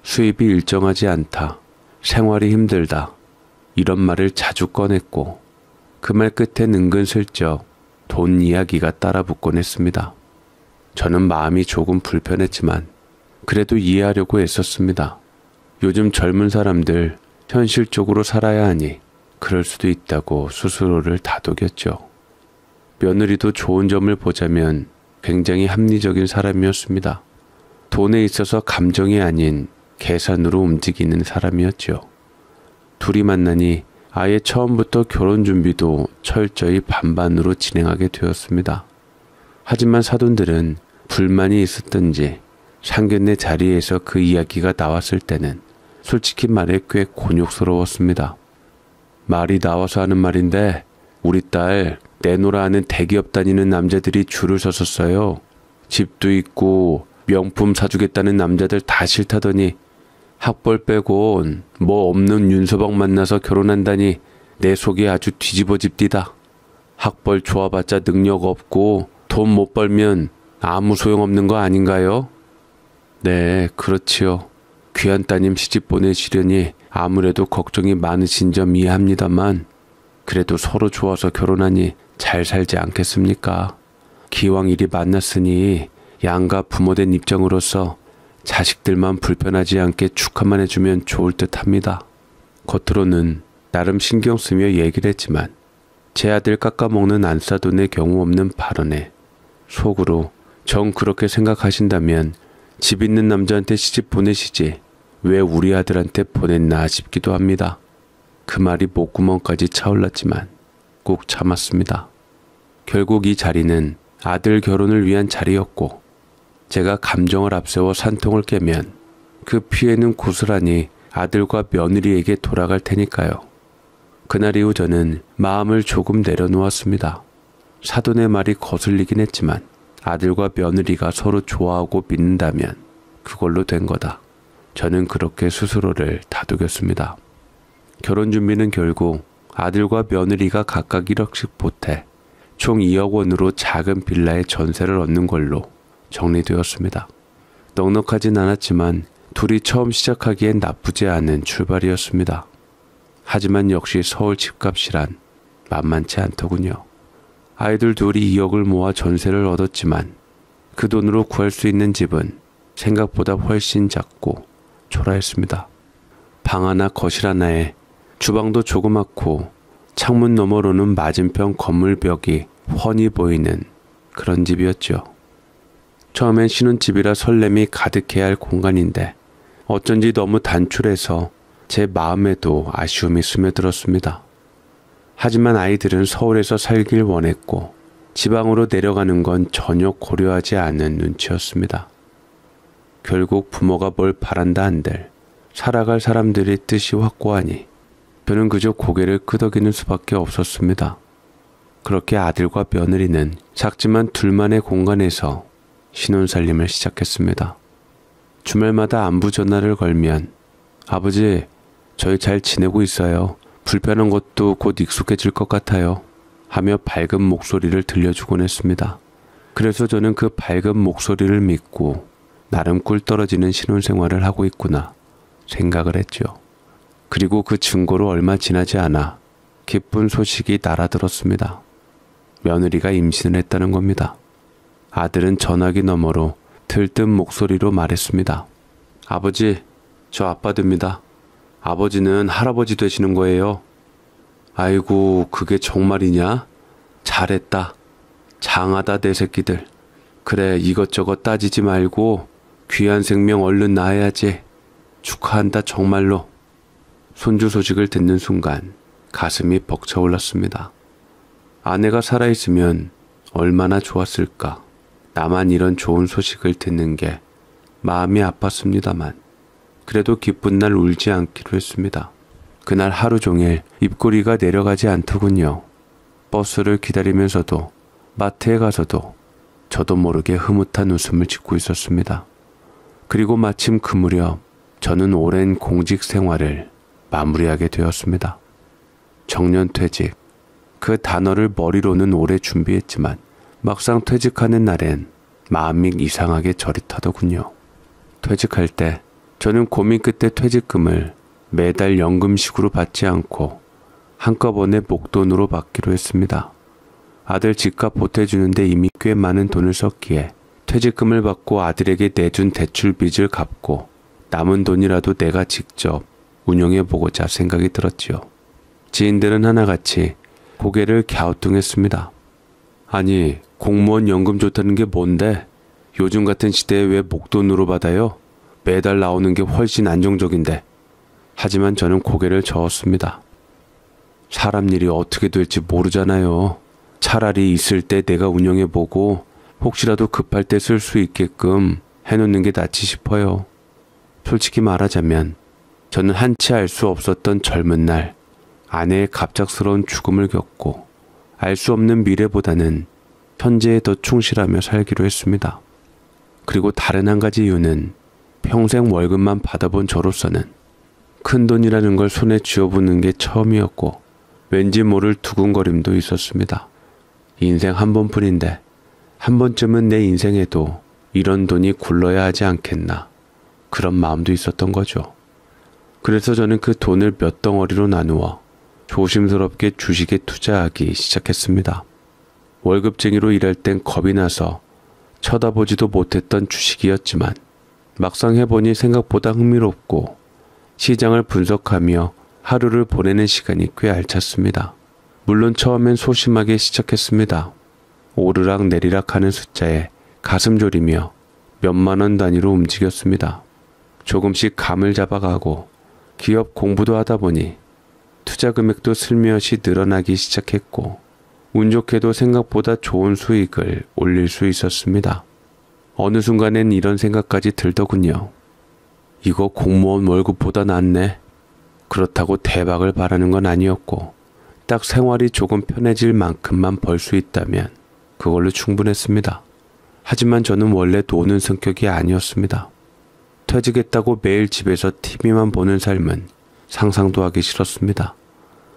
수입이 일정하지 않다, 생활이 힘들다, 이런 말을 자주 꺼냈고 그 말 끝엔 은근슬쩍 돈 이야기가 따라붙곤 했습니다. 저는 마음이 조금 불편했지만 그래도 이해하려고 애썼습니다. 요즘 젊은 사람들 현실적으로 살아야 하니 그럴 수도 있다고 스스로를 다독였죠. 며느리도 좋은 점을 보자면 굉장히 합리적인 사람이었습니다. 돈에 있어서 감정이 아닌 계산으로 움직이는 사람이었죠. 둘이 만나니 아예 처음부터 결혼 준비도 철저히 반반으로 진행하게 되었습니다. 하지만 사돈들은 불만이 있었던지 상견례 자리에서 그 이야기가 나왔을 때는 솔직히 말해 꽤 곤욕스러웠습니다. 말이 나와서 하는 말인데 우리 딸 내노라 하는 대기업 다니는 남자들이 줄을 섰었어요. 집도 있고 명품 사주겠다는 남자들 다 싫다더니 학벌 빼곤 뭐 없는 윤서방 만나서 결혼한다니 내 속이 아주 뒤집어집디다. 학벌 좋아봤자 능력 없고 돈 못 벌면 아무 소용없는 거 아닌가요? 네, 그렇지요. 귀한 따님 시집 보내시려니 아무래도 걱정이 많으신 점 이해합니다만 그래도 서로 좋아서 결혼하니 잘 살지 않겠습니까? 기왕 이리 만났으니 양가 부모된 입장으로서 자식들만 불편하지 않게 축하만 해주면 좋을 듯 합니다. 겉으로는 나름 신경 쓰며 얘기를 했지만 제 아들 깎아먹는 안싸돈의 경우 없는 발언에 속으로 정 그렇게 생각하신다면 집 있는 남자한테 시집 보내시지 왜 우리 아들한테 보냈나 싶기도 합니다. 그 말이 목구멍까지 차올랐지만 꼭 참았습니다. 결국 이 자리는 아들 결혼을 위한 자리였고 제가 감정을 앞세워 산통을 깨면 그 피해는 고스란히 아들과 며느리에게 돌아갈 테니까요. 그날 이후 저는 마음을 조금 내려놓았습니다. 사돈의 말이 거슬리긴 했지만 아들과 며느리가 서로 좋아하고 믿는다면 그걸로 된 거다. 저는 그렇게 스스로를 다독였습니다. 결혼 준비는 결국 아들과 며느리가 각각 1억씩 보태 총 2억 원으로 작은 빌라의 전세를 얻는 걸로 정리되었습니다. 넉넉하진 않았지만 둘이 처음 시작하기엔 나쁘지 않은 출발이었습니다. 하지만 역시 서울 집값이란 만만치 않더군요. 아이들 둘이 2억을 모아 전세를 얻었지만 그 돈으로 구할 수 있는 집은 생각보다 훨씬 작고 초라했습니다. 방 하나 거실 하나에 주방도 조그맣고 창문 너머로는 맞은편 건물 벽이 훤히 보이는 그런 집이었죠. 처음엔 신혼집이라 설렘이 가득해야 할 공간인데 어쩐지 너무 단출해서 제 마음에도 아쉬움이 스며들었습니다. 하지만 아이들은 서울에서 살길 원했고 지방으로 내려가는 건 전혀 고려하지 않은 눈치였습니다. 결국 부모가 뭘 바란다 한들 살아갈 사람들의 뜻이 확고하니 저는 그저 고개를 끄덕이는 수밖에 없었습니다. 그렇게 아들과 며느리는 작지만 둘만의 공간에서 신혼살림을 시작했습니다. 주말마다 안부 전화를 걸면 아버지, 저희 잘 지내고 있어요. 불편한 것도 곧 익숙해질 것 같아요. 하며 밝은 목소리를 들려주곤 했습니다. 그래서 저는 그 밝은 목소리를 믿고 나름 꿀 떨어지는 신혼생활을 하고 있구나 생각을 했죠. 그리고 그 증거로 얼마 지나지 않아 기쁜 소식이 날아들었습니다. 며느리가 임신을 했다는 겁니다. 아들은 전화기 너머로 들뜬 목소리로 말했습니다. 아버지, 저 아빠 됩니다. 아버지는 할아버지 되시는 거예요. 아이고, 그게 정말이냐? 잘했다. 장하다 내 새끼들. 그래, 이것저것 따지지 말고 귀한 생명 얼른 낳아야지. 축하한다 정말로. 손주 소식을 듣는 순간 가슴이 벅차올랐습니다. 아내가 살아있으면 얼마나 좋았을까. 나만 이런 좋은 소식을 듣는 게 마음이 아팠습니다만 그래도 기쁜 날 울지 않기로 했습니다. 그날 하루 종일 입꼬리가 내려가지 않더군요. 버스를 기다리면서도 마트에 가서도 저도 모르게 흐뭇한 웃음을 짓고 있었습니다. 그리고 마침 그 무렵 저는 오랜 공직 생활을 마무리하게 되었습니다. 정년퇴직, 그 단어를 머리로는 오래 준비했지만 막상 퇴직하는 날엔 마음이 이상하게 저릿하더군요. 퇴직할 때 저는 고민 끝에 퇴직금을 매달 연금식으로 받지 않고 한꺼번에 목돈으로 받기로 했습니다. 아들 집값 보태주는데 이미 꽤 많은 돈을 썼기에 퇴직금을 받고 아들에게 내준 대출 빚을 갚고 남은 돈이라도 내가 직접 운용해보고자 생각이 들었지요. 지인들은 하나같이 고개를 갸우뚱했습니다. 아니, 공무원 연금 좋다는 게 뭔데? 요즘 같은 시대에 왜 목돈으로 받아요? 매달 나오는 게 훨씬 안정적인데. 하지만 저는 고개를 저었습니다. 사람 일이 어떻게 될지 모르잖아요. 차라리 있을 때 내가 운영해보고 혹시라도 급할 때 쓸 수 있게끔 해놓는 게 낫지 싶어요. 솔직히 말하자면 저는 한치 알 수 없었던 젊은 날 아내의 갑작스러운 죽음을 겪고 알 수 없는 미래보다는 현재에 더 충실하며 살기로 했습니다. 그리고 다른 한 가지 이유는 평생 월급만 받아본 저로서는 큰돈이라는 걸 손에 쥐어보는 게 처음이었고 왠지 모를 두근거림도 있었습니다. 인생 한 번뿐인데 한 번쯤은 내 인생에도 이런 돈이 굴러야 하지 않겠나, 그런 마음도 있었던 거죠. 그래서 저는 그 돈을 몇 덩어리로 나누어 조심스럽게 주식에 투자하기 시작했습니다. 월급쟁이로 일할 땐 겁이 나서 쳐다보지도 못했던 주식이었지만 막상 해보니 생각보다 흥미롭고 시장을 분석하며 하루를 보내는 시간이 꽤 알찼습니다. 물론 처음엔 소심하게 시작했습니다. 오르락 내리락 하는 숫자에 가슴 졸이며 몇만 원 단위로 움직였습니다. 조금씩 감을 잡아가고 기업 공부도 하다 보니 투자 금액도 슬며시 늘어나기 시작했고 운 좋게도 생각보다 좋은 수익을 올릴 수 있었습니다. 어느 순간엔 이런 생각까지 들더군요. 이거 공무원 월급보다 낫네. 그렇다고 대박을 바라는 건 아니었고 딱 생활이 조금 편해질 만큼만 벌 수 있다면 그걸로 충분했습니다. 하지만 저는 원래 노는 성격이 아니었습니다. 퇴직했다고 매일 집에서 TV만 보는 삶은 상상도 하기 싫었습니다.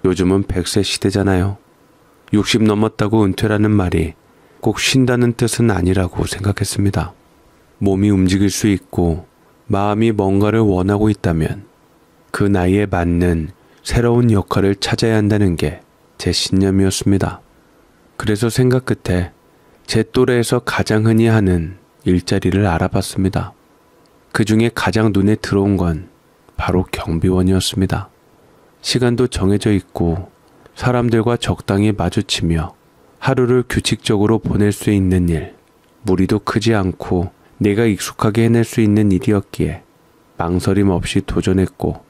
요즘은 100세 시대잖아요. 60 넘었다고 은퇴라는 말이 꼭 쉰다는 뜻은 아니라고 생각했습니다. 몸이 움직일 수 있고 마음이 뭔가를 원하고 있다면 그 나이에 맞는 새로운 역할을 찾아야 한다는 게 제 신념이었습니다. 그래서 생각 끝에 제 또래에서 가장 흔히 하는 일자리를 알아봤습니다. 그 중에 가장 눈에 들어온 건 바로 경비원이었습니다. 시간도 정해져 있고 사람들과 적당히 마주치며 하루를 규칙적으로 보낼 수 있는 일, 무리도 크지 않고 내가 익숙하게 해낼 수 있는 일이었기에 망설임 없이 도전했고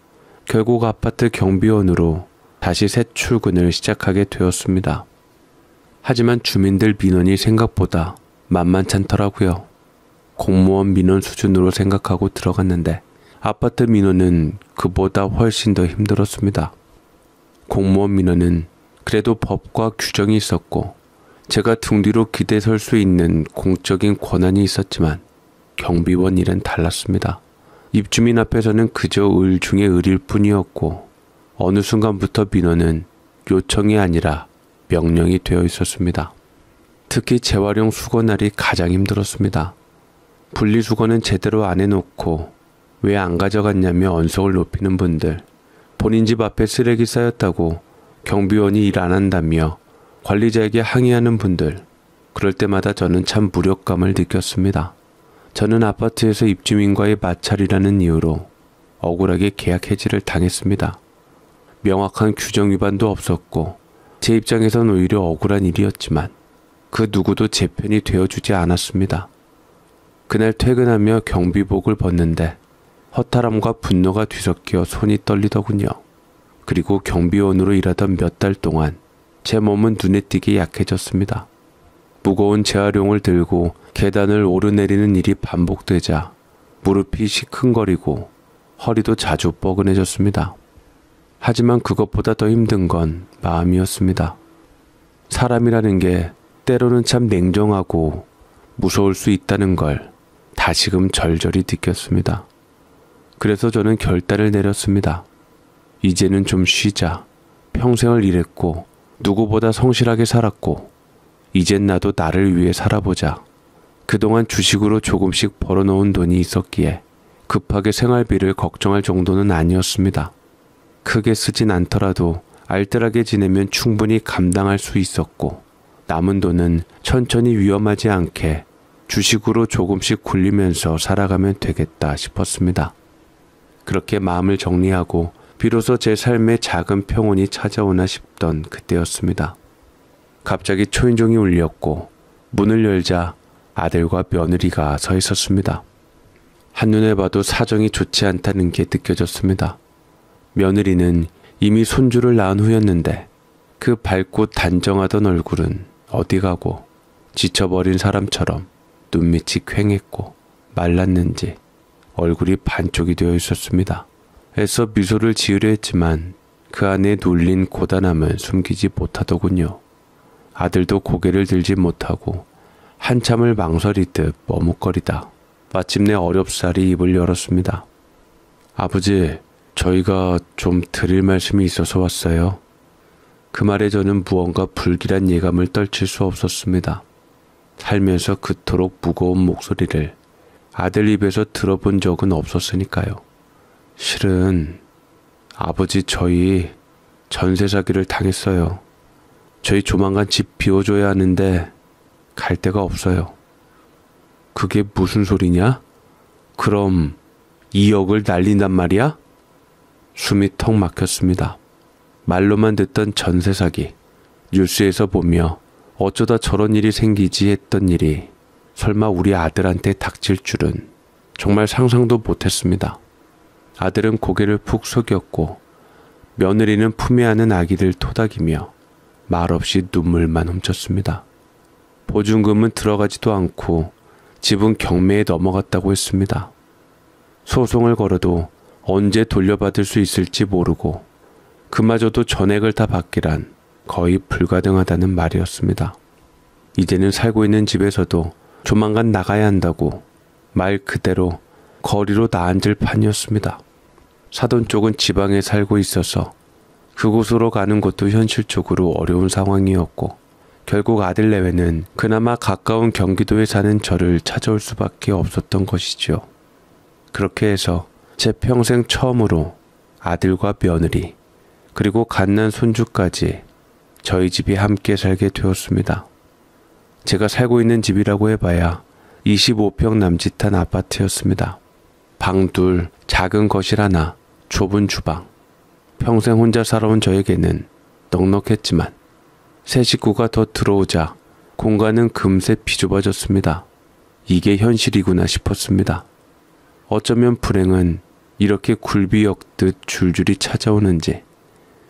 결국 아파트 경비원으로 다시 새 출근을 시작하게 되었습니다. 하지만 주민들 민원이 생각보다 만만찮더라고요. 공무원 민원 수준으로 생각하고 들어갔는데 아파트 민원은 그보다 훨씬 더 힘들었습니다. 공무원 민원은 그래도 법과 규정이 있었고 제가 등 뒤로 기대 설 수 있는 공적인 권한이 있었지만 경비원 일은 달랐습니다. 입주민 앞에서는 그저 을 중에 을일 뿐이었고 어느 순간부터 민원은 요청이 아니라 명령이 되어 있었습니다. 특히 재활용 수거날이 가장 힘들었습니다. 분리수거는 제대로 안 해놓고 왜 안 가져갔냐며 언성을 높이는 분들, 본인 집 앞에 쓰레기 쌓였다고 경비원이 일 안 한다며 관리자에게 항의하는 분들, 그럴 때마다 저는 참 무력감을 느꼈습니다. 저는 아파트에서 입주민과의 마찰이라는 이유로 억울하게 계약 해지를 당했습니다. 명확한 규정 위반도 없었고 제 입장에선 오히려 억울한 일이었지만 그 누구도 제 편이 되어주지 않았습니다. 그날 퇴근하며 경비복을 벗는데 허탈함과 분노가 뒤섞여 손이 떨리더군요. 그리고 경비원으로 일하던 몇 달 동안 제 몸은 눈에 띄게 약해졌습니다. 무거운 재활용을 들고 계단을 오르내리는 일이 반복되자 무릎이 시큰거리고 허리도 자주 뻐근해졌습니다. 하지만 그것보다 더 힘든 건 마음이었습니다. 사람이라는 게 때로는 참 냉정하고 무서울 수 있다는 걸 다시금 절절히 느꼈습니다. 그래서 저는 결단을 내렸습니다. 이제는 좀 쉬자. 평생을 일했고 누구보다 성실하게 살았고 이젠 나도 나를 위해 살아보자. 그동안 주식으로 조금씩 벌어놓은 돈이 있었기에 급하게 생활비를 걱정할 정도는 아니었습니다. 크게 쓰진 않더라도 알뜰하게 지내면 충분히 감당할 수 있었고 남은 돈은 천천히 위험하지 않게 주식으로 조금씩 굴리면서 살아가면 되겠다 싶었습니다. 그렇게 마음을 정리하고 비로소 제 삶에 작은 평온이 찾아오나 싶던 그때였습니다. 갑자기 초인종이 울렸고 문을 열자 아들과 며느리가 서 있었습니다. 한눈에 봐도 사정이 좋지 않다는 게 느껴졌습니다. 며느리는 이미 손주를 낳은 후였는데 그 밝고 단정하던 얼굴은 어디 가고 지쳐버린 사람처럼 눈밑이 퀭했고 말랐는지 얼굴이 반쪽이 되어 있었습니다. 애써 미소를 지으려 했지만 그 안에 눌린 고단함은 숨기지 못하더군요. 아들도 고개를 들지 못하고 한참을 망설이듯 머뭇거리다 마침내 어렵사리 입을 열었습니다. 아버지, 저희가 좀 드릴 말씀이 있어서 왔어요. 그 말에 저는 무언가 불길한 예감을 떨칠 수 없었습니다. 살면서 그토록 무거운 목소리를 아들 입에서 들어본 적은 없었으니까요. 실은 아버지, 저희 전세 사기를 당했어요. 저희 조만간 집 비워줘야 하는데 갈 데가 없어요. 그게 무슨 소리냐? 그럼 2억을 날린단 말이야? 숨이 턱 막혔습니다. 말로만 듣던 전세 사기, 뉴스에서 보며 어쩌다 저런 일이 생기지 했던 일이 설마 우리 아들한테 닥칠 줄은 정말 상상도 못했습니다. 아들은 고개를 푹 숙였고 며느리는 품에 안은 아기를 토닥이며 말없이 눈물만 훔쳤습니다. 보증금은 들어가지도 않고 집은 경매에 넘어갔다고 했습니다. 소송을 걸어도 언제 돌려받을 수 있을지 모르고 그마저도 전액을 다 받기란 거의 불가능하다는 말이었습니다. 이제는 살고 있는 집에서도 조만간 나가야 한다고 말 그대로 거리로 나앉을 판이었습니다. 사돈 쪽은 지방에 살고 있어서 그곳으로 가는 것도 현실적으로 어려운 상황이었고 결국 아들 내외는 그나마 가까운 경기도에 사는 저를 찾아올 수밖에 없었던 것이지요. 그렇게 해서 제 평생 처음으로 아들과 며느리 그리고 갓난 손주까지 저희 집이 함께 살게 되었습니다. 제가 살고 있는 집이라고 해봐야 25평 남짓한 아파트였습니다. 방 둘, 작은 거실 하나, 좁은 주방. 평생 혼자 살아온 저에게는 넉넉했지만 새 식구가 더 들어오자 공간은 금세 비좁아졌습니다. 이게 현실이구나 싶었습니다. 어쩌면 불행은 이렇게 굴비엮듯 줄줄이 찾아오는지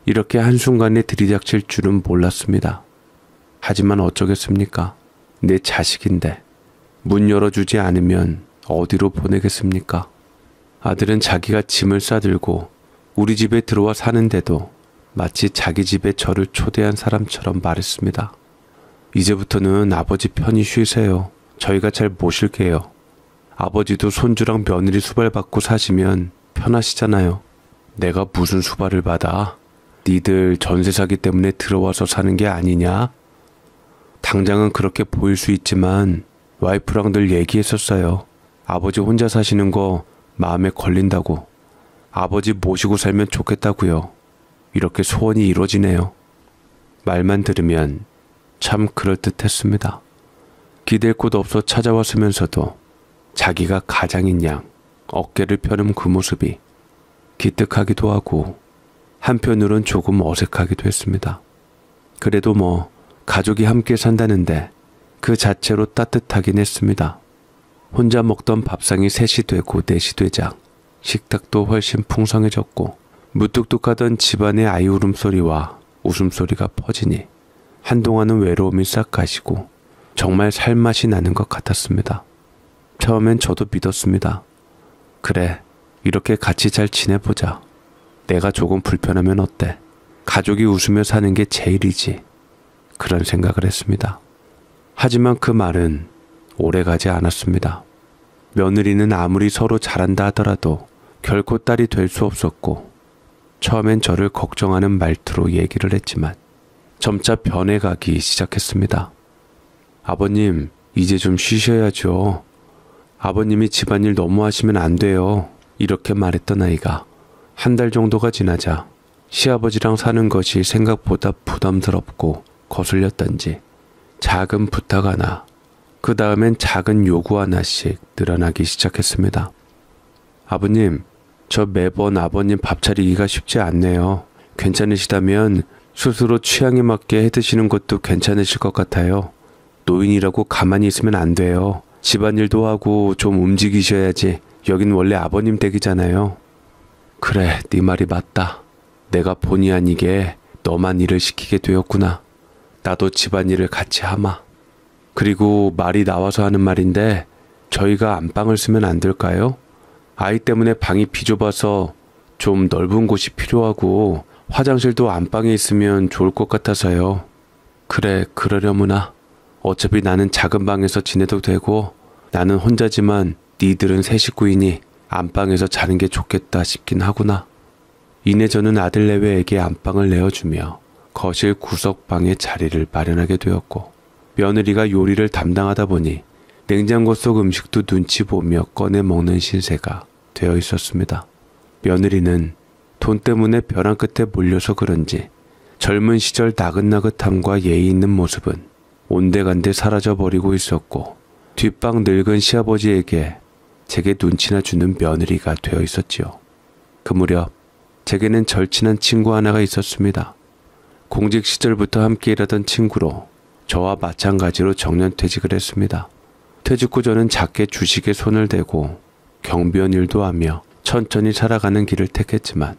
이렇게 한순간에 들이닥칠 줄은 몰랐습니다. 하지만 어쩌겠습니까? 내 자식인데 문 열어주지 않으면 어디로 보내겠습니까? 아들은 자기가 짐을 싸들고 우리 집에 들어와 사는데도 마치 자기 집에 저를 초대한 사람처럼 말했습니다. 이제부터는 아버지 편히 쉬세요. 저희가 잘 모실게요. 아버지도 손주랑 며느리 수발받고 사시면 편하시잖아요. 내가 무슨 수발을 받아? 니들 전세 사기 때문에 들어와서 사는 게 아니냐? 당장은 그렇게 보일 수 있지만 와이프랑 늘 얘기했었어요. 아버지 혼자 사시는 거 마음에 걸린다고. 아버지 모시고 살면 좋겠다고요. 이렇게 소원이 이루어지네요. 말만 들으면 참 그럴듯했습니다. 기댈 곳 없어 찾아왔으면서도 자기가 가장인 양 어깨를 펴는 그 모습이 기특하기도 하고 한편으론 조금 어색하기도 했습니다. 그래도 뭐 가족이 함께 산다는데 그 자체로 따뜻하긴 했습니다. 혼자 먹던 밥상이 셋이 되고 넷이 되자 식탁도 훨씬 풍성해졌고 무뚝뚝하던 집안의 아이 울음소리와 웃음소리가 퍼지니 한동안은 외로움이 싹 가시고 정말 살맛이 나는 것 같았습니다. 처음엔 저도 믿었습니다. 그래, 이렇게 같이 잘 지내보자. 내가 조금 불편하면 어때? 가족이 웃으며 사는 게 제일이지. 그런 생각을 했습니다. 하지만 그 말은 오래가지 않았습니다. 며느리는 아무리 서로 잘한다 하더라도 결코 딸이 될 수 없었고 처음엔 저를 걱정하는 말투로 얘기를 했지만 점차 변해가기 시작했습니다. 아버님, 이제 좀 쉬셔야죠. 아버님이 집안일 너무 하시면 안 돼요. 이렇게 말했던 아이가 한 달 정도가 지나자 시아버지랑 사는 것이 생각보다 부담스럽고 거슬렸던지 작은 부탁 하나, 그 다음엔 작은 요구 하나씩 늘어나기 시작했습니다. 아버님, 저 매번 아버님 밥 차리기가 쉽지 않네요. 괜찮으시다면 스스로 취향에 맞게 해드시는 것도 괜찮으실 것 같아요. 노인이라고 가만히 있으면 안 돼요. 집안일도 하고 좀 움직이셔야지. 여긴 원래 아버님 댁이잖아요. 그래, 네 말이 맞다. 내가 본의 아니게 너만 일을 시키게 되었구나. 나도 집안일을 같이 하마. 그리고 말이 나와서 하는 말인데 저희가 안방을 쓰면 안 될까요? 아이 때문에 방이 비좁아서 좀 넓은 곳이 필요하고 화장실도 안방에 있으면 좋을 것 같아서요. 그래, 그러려무나. 어차피 나는 작은 방에서 지내도 되고 나는 혼자지만 니들은 새 식구이니 안방에서 자는 게 좋겠다 싶긴 하구나. 이내 저는 아들 내외에게 안방을 내어주며 거실 구석방에 자리를 마련하게 되었고, 며느리가 요리를 담당하다 보니 냉장고 속 음식도 눈치 보며 꺼내 먹는 신세가 되어 있었습니다. 며느리는 돈 때문에 벼랑 끝에 몰려서 그런지 젊은 시절 나긋나긋함과 예의 있는 모습은 온데간데 사라져버리고 있었고, 뒷방 늙은 시아버지에게 제게 눈치나 주는 며느리가 되어 있었지요. 그 무렵 제게는 절친한 친구 하나가 있었습니다. 공직 시절부터 함께 일하던 친구로 저와 마찬가지로 정년퇴직을 했습니다. 퇴직 후 저는 작게 주식에 손을 대고 경비원 일도 하며 천천히 살아가는 길을 택했지만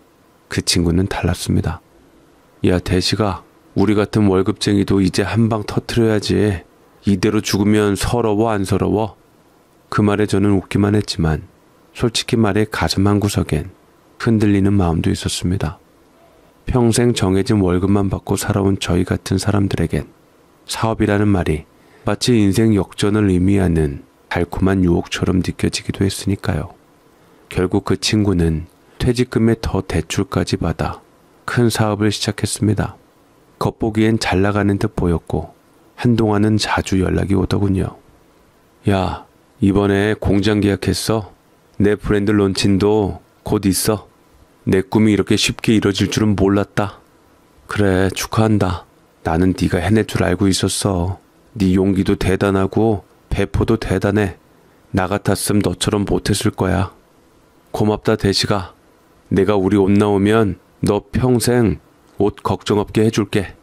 그 친구는 달랐습니다. 야 대식아, 우리 같은 월급쟁이도 이제 한 방 터트려야지. 이대로 죽으면 서러워 안 서러워? 그 말에 저는 웃기만 했지만 솔직히 말해 가슴 한구석엔 흔들리는 마음도 있었습니다. 평생 정해진 월급만 받고 살아온 저희 같은 사람들에겐 사업이라는 말이 마치 인생 역전을 의미하는 달콤한 유혹처럼 느껴지기도 했으니까요. 결국 그 친구는 퇴직금에 더 대출까지 받아 큰 사업을 시작했습니다. 겉보기엔 잘 나가는 듯 보였고 한동안은 자주 연락이 오더군요. 야, 이번에 공장 계약했어. 내 브랜드 론칭도 곧 있어. 내 꿈이 이렇게 쉽게 이뤄질 줄은 몰랐다. 그래, 축하한다. 나는 네가 해낼 줄 알고 있었어. 네 용기도 대단하고 배포도 대단해. 나 같았으면 너처럼 못했을 거야. 고맙다 대식아. 내가 우리 옷 나오면 너 평생 옷 걱정 없게 해줄게.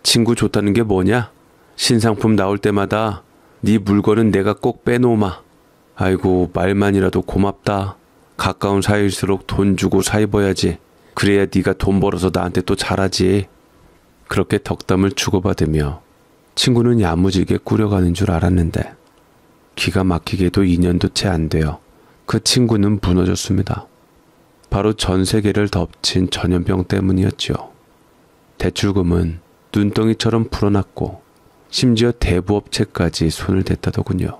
친구 좋다는 게 뭐냐? 신상품 나올 때마다 네 물건은 내가 꼭 빼놓으마. 아이고 말만이라도 고맙다. 가까운 사이일수록 돈 주고 사입어야지. 그래야 네가 돈 벌어서 나한테 또 잘하지. 그렇게 덕담을 주고받으며 친구는 야무지게 꾸려가는 줄 알았는데 기가 막히게도 2년도 채 안 되어 그 친구는 무너졌습니다. 바로 전 세계를 덮친 전염병 때문이었지요. 대출금은 눈덩이처럼 불어났고 심지어 대부업체까지 손을 댔다더군요.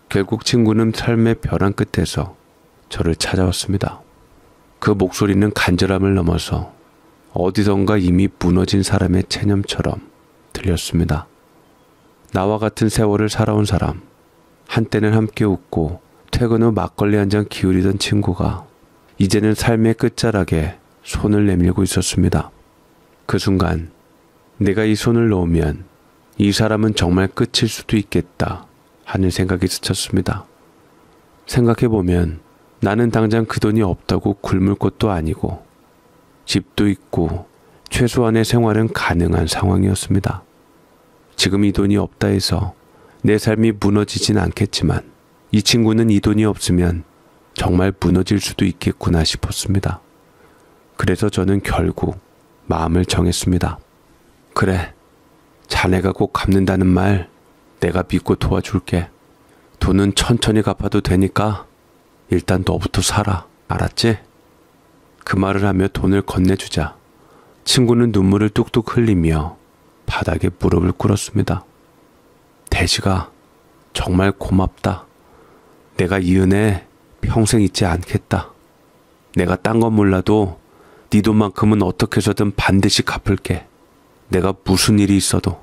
결국 친구는 삶의 벼랑 끝에서 저를 찾아왔습니다. 그 목소리는 간절함을 넘어서 어디선가 이미 무너진 사람의 체념처럼 들렸습니다. 나와 같은 세월을 살아온 사람, 한때는 함께 웃고 퇴근 후 막걸리 한 잔 기울이던 친구가 이제는 삶의 끝자락에 손을 내밀고 있었습니다. 그 순간 내가 이 손을 놓으면 이 사람은 정말 끝일 수도 있겠다 하는 생각이 스쳤습니다. 생각해보면 나는 당장 그 돈이 없다고 굶을 것도 아니고 집도 있고 최소한의 생활은 가능한 상황이었습니다. 지금 이 돈이 없다 해서 내 삶이 무너지진 않겠지만 이 친구는 이 돈이 없으면 정말 무너질 수도 있겠구나 싶었습니다. 그래서 저는 결국 마음을 정했습니다. 그래, 자네가 꼭 갚는다는 말 내가 믿고 도와줄게. 돈은 천천히 갚아도 되니까 일단 너부터 살아. 알았지? 그 말을 하며 돈을 건네주자 친구는 눈물을 뚝뚝 흘리며 바닥에 무릎을 꿇었습니다. 대식아, 정말 고맙다. 내가 이 은혜 평생 잊지 않겠다. 내가 딴 건 몰라도 네 돈만큼은 어떻게 해서든 반드시 갚을게. 내가 무슨 일이 있어도.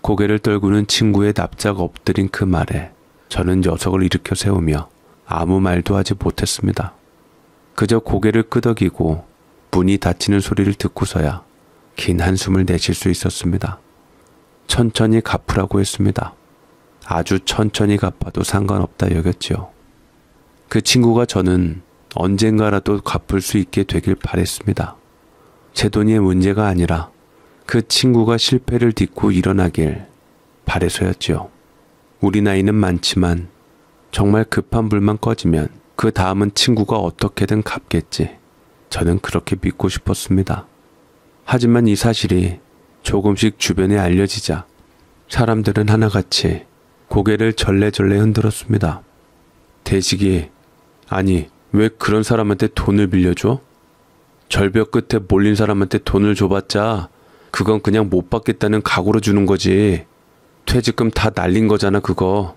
고개를 떨구는 친구의 납작 엎드린 그 말에 저는 녀석을 일으켜 세우며 아무 말도 하지 못했습니다. 그저 고개를 끄덕이고 문이 닫히는 소리를 듣고서야 긴 한숨을 내쉴 수 있었습니다. 천천히 갚으라고 했습니다. 아주 천천히 갚아도 상관없다 여겼지요. 그 친구가 저는 언젠가라도 갚을 수 있게 되길 바랬습니다. 제 돈이 문제가 아니라 그 친구가 실패를 딛고 일어나길 바래서였지요. 우리 나이는 많지만 정말 급한 불만 꺼지면 그 다음은 친구가 어떻게든 갚겠지. 저는 그렇게 믿고 싶었습니다. 하지만 이 사실이 조금씩 주변에 알려지자 사람들은 하나같이 고개를 절레절레 흔들었습니다. 대식이, 아니 왜 그런 사람한테 돈을 빌려줘? 절벽 끝에 몰린 사람한테 돈을 줘봤자 그건 그냥 못 받겠다는 각오로 주는 거지. 퇴직금 다 날린 거잖아 그거.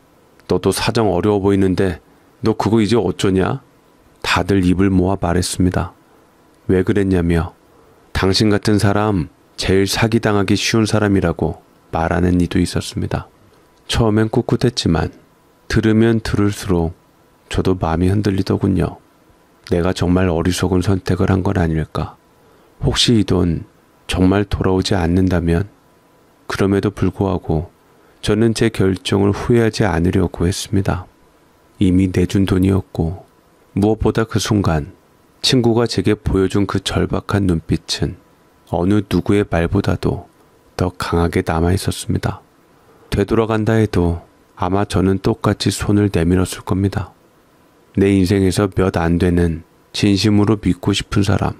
너도 사정 어려워 보이는데 너 그거 이제 어쩌냐? 다들 입을 모아 말했습니다. 왜 그랬냐며 당신 같은 사람 제일 사기당하기 쉬운 사람이라고 말하는 이도 있었습니다. 처음엔 꿋꿋했지만 들으면 들을수록 저도 마음이 흔들리더군요. 내가 정말 어리석은 선택을 한 건 아닐까? 혹시 이 돈 정말 돌아오지 않는다면? 그럼에도 불구하고 저는 제 결정을 후회하지 않으려고 했습니다. 이미 내준 돈이었고 무엇보다 그 순간 친구가 제게 보여준 그 절박한 눈빛은 어느 누구의 말보다도 더 강하게 남아있었습니다. 되돌아간다 해도 아마 저는 똑같이 손을 내밀었을 겁니다. 내 인생에서 몇 안 되는 진심으로 믿고 싶은 사람,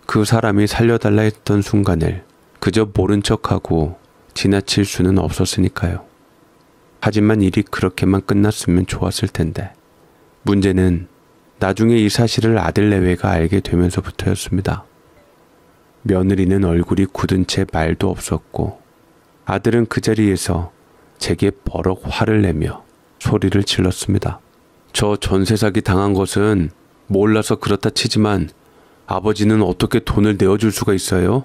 그 사람이 살려달라 했던 순간을 그저 모른 척하고 지나칠 수는 없었으니까요. 하지만 일이 그렇게만 끝났으면 좋았을 텐데 문제는 나중에 이 사실을 아들 내외가 알게 되면서부터였습니다. 며느리는 얼굴이 굳은 채 말도 없었고 아들은 그 자리에서 제게 버럭 화를 내며 소리를 질렀습니다. 저 전세 사기 당한 것은 몰라서 그렇다 치지만 아버지는 어떻게 돈을 내어줄 수가 있어요?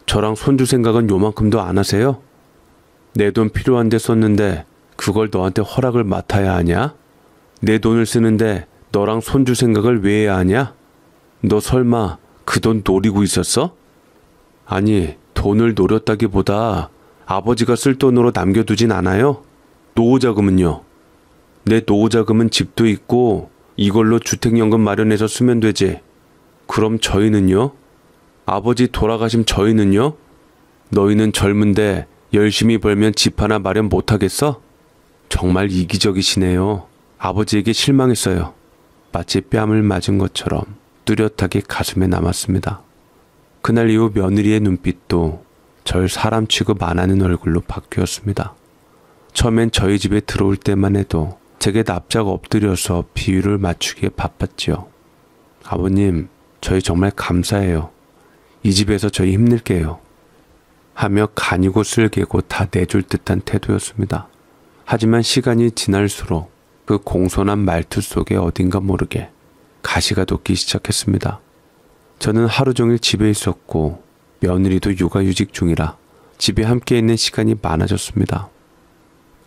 저랑 손주 생각은 요만큼도 안 하세요? 내 돈 필요한데 썼는데 그걸 너한테 허락을 맡아야 하냐? 내 돈을 쓰는데 너랑 손주 생각을 왜 해야 하냐? 너 설마 그 돈 노리고 있었어? 아니, 돈을 노렸다기보다 아버지가 쓸 돈으로 남겨두진 않아요? 노후자금은요? 내 노후자금은 집도 있고 이걸로 주택연금 마련해서 쓰면 되지. 그럼 저희는요? 아버지 돌아가심 저희는요? 너희는 젊은데 열심히 벌면 집 하나 마련 못하겠어? 정말 이기적이시네요. 아버지에게 실망했어요. 마치 뺨을 맞은 것처럼 뚜렷하게 가슴에 남았습니다. 그날 이후 며느리의 눈빛도 절 사람 취급 안 하는 얼굴로 바뀌었습니다. 처음엔 저희 집에 들어올 때만 해도 제게 납작 엎드려서 비율을 맞추기에 바빴지요. 아버님, 저희 정말 감사해요. 이 집에서 저희 힘낼게요. 하며 간이고 쓸개고 다 내줄 듯한 태도였습니다. 하지만 시간이 지날수록 그 공손한 말투 속에 어딘가 모르게 가시가 돋기 시작했습니다. 저는 하루 종일 집에 있었고 며느리도 육아휴직 중이라 집에 함께 있는 시간이 많아졌습니다.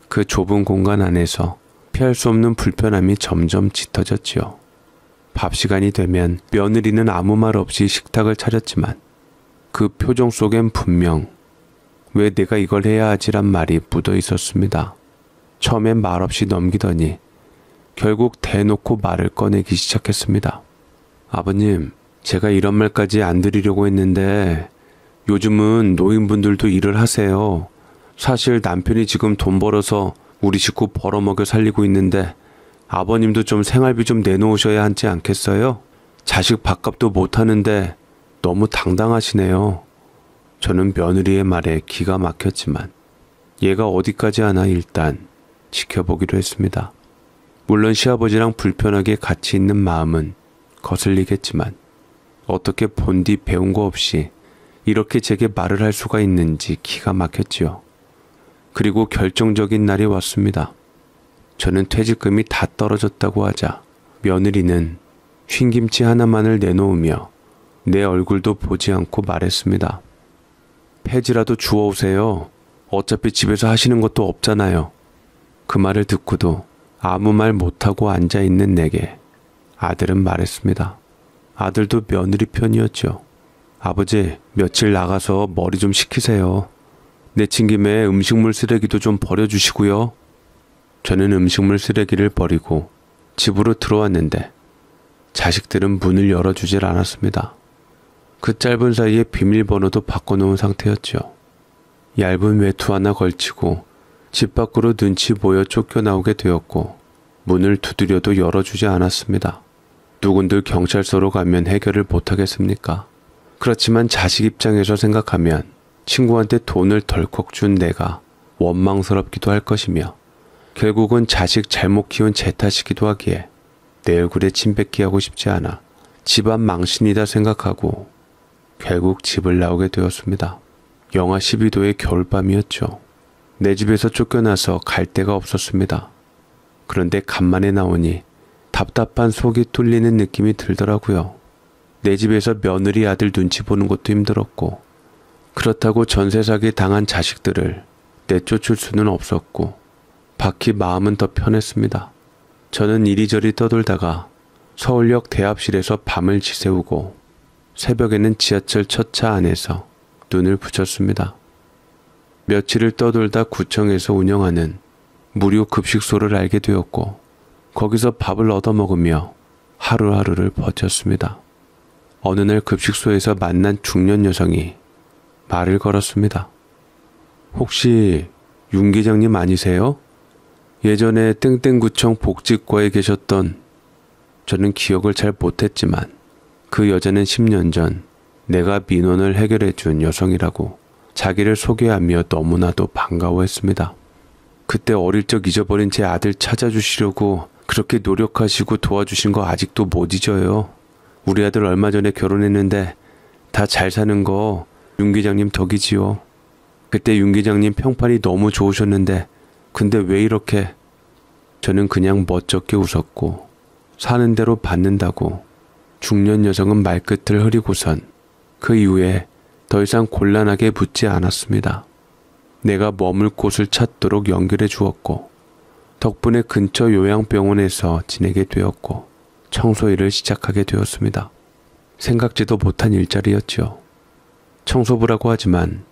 그 좁은 공간 안에서 피할 수 없는 불편함이 점점 짙어졌지요. 밥 시간이 되면 며느리는 아무 말 없이 식탁을 차렸지만 그 표정 속엔 분명 왜 내가 이걸 해야 하지란 말이 묻어 있었습니다. 처음엔 말없이 넘기더니 결국 대놓고 말을 꺼내기 시작했습니다. 아버님, 제가 이런 말까지 안 드리려고 했는데 요즘은 노인분들도 일을 하세요. 사실 남편이 지금 돈 벌어서 우리 식구 벌어먹여 살리고 있는데 아버님도 좀 생활비 좀 내놓으셔야 하지 않겠어요? 자식 밥값도 못하는데 너무 당당하시네요. 저는 며느리의 말에 기가 막혔지만 얘가 어디까지 하나 일단 지켜보기로 했습니다. 물론 시아버지랑 불편하게 같이 있는 마음은 거슬리겠지만 어떻게 본디 배운 거 없이 이렇게 제게 말을 할 수가 있는지 기가 막혔지요. 그리고 결정적인 날이 왔습니다. 저는 퇴직금이 다 떨어졌다고 하자 며느리는 흰김치 하나만을 내놓으며 내 얼굴도 보지 않고 말했습니다. 폐지라도 주워오세요. 어차피 집에서 하시는 것도 없잖아요. 그 말을 듣고도 아무 말 못하고 앉아있는 내게 아들은 말했습니다. 아들도 며느리 편이었죠. 아버지, 며칠 나가서 머리 좀 식히세요. 내친 김에 음식물 쓰레기도 좀 버려주시고요. 저는 음식물 쓰레기를 버리고 집으로 들어왔는데 자식들은 문을 열어주질 않았습니다. 그 짧은 사이에 비밀번호도 바꿔놓은 상태였죠. 얇은 외투 하나 걸치고 집 밖으로 눈치 보여 쫓겨나오게 되었고 문을 두드려도 열어주지 않았습니다. 누군들 경찰서로 가면 해결을 못하겠습니까? 그렇지만 자식 입장에서 생각하면 친구한테 돈을 덜컥 준 내가 원망스럽기도 할 것이며 결국은 자식 잘못 키운 제 탓이기도 하기에 내 얼굴에 침 뱉기 하고 싶지 않아 집안 망신이다 생각하고 결국 집을 나오게 되었습니다. 영하 12도의 겨울밤이었죠. 내 집에서 쫓겨나서 갈 데가 없었습니다. 그런데 간만에 나오니 답답한 속이 뚫리는 느낌이 들더라고요. 내 집에서 며느리 아들 눈치 보는 것도 힘들었고, 그렇다고 전세 사기 당한 자식들을 내쫓을 수는 없었고, 밖이 마음은 더 편했습니다. 저는 이리저리 떠돌다가 서울역 대합실에서 밤을 지새우고 새벽에는 지하철 첫차 안에서 눈을 붙였습니다. 며칠을 떠돌다 구청에서 운영하는 무료 급식소를 알게 되었고, 거기서 밥을 얻어먹으며 하루하루를 버텼습니다. 어느 날 급식소에서 만난 중년 여성이 말을 걸었습니다. 혹시 윤 기장님 아니세요? 예전에 땡땡구청 복지과에 계셨던. 저는 기억을 잘 못했지만 그 여자는 10년 전 내가 민원을 해결해 준 여성이라고 자기를 소개하며 너무나도 반가워했습니다. 그때 어릴 적 잊어버린 제 아들 찾아주시려고 그렇게 노력하시고 도와주신 거 아직도 못 잊어요. 우리 아들 얼마 전에 결혼했는데 다 잘 사는 거 윤 기장님 덕이지요. 그때 윤 기장님 평판이 너무 좋으셨는데 근데 왜 이렇게. 저는 그냥 멋쩍게 웃었고 사는 대로 받는다고 중년 여성은 말끝을 흐리고선 그 이후에 더 이상 곤란하게 묻지 않았습니다. 내가 머물 곳을 찾도록 연결해 주었고 덕분에 근처 요양병원에서 지내게 되었고 청소일을 시작하게 되었습니다. 생각지도 못한 일자리였지요. 청소부라고 하지만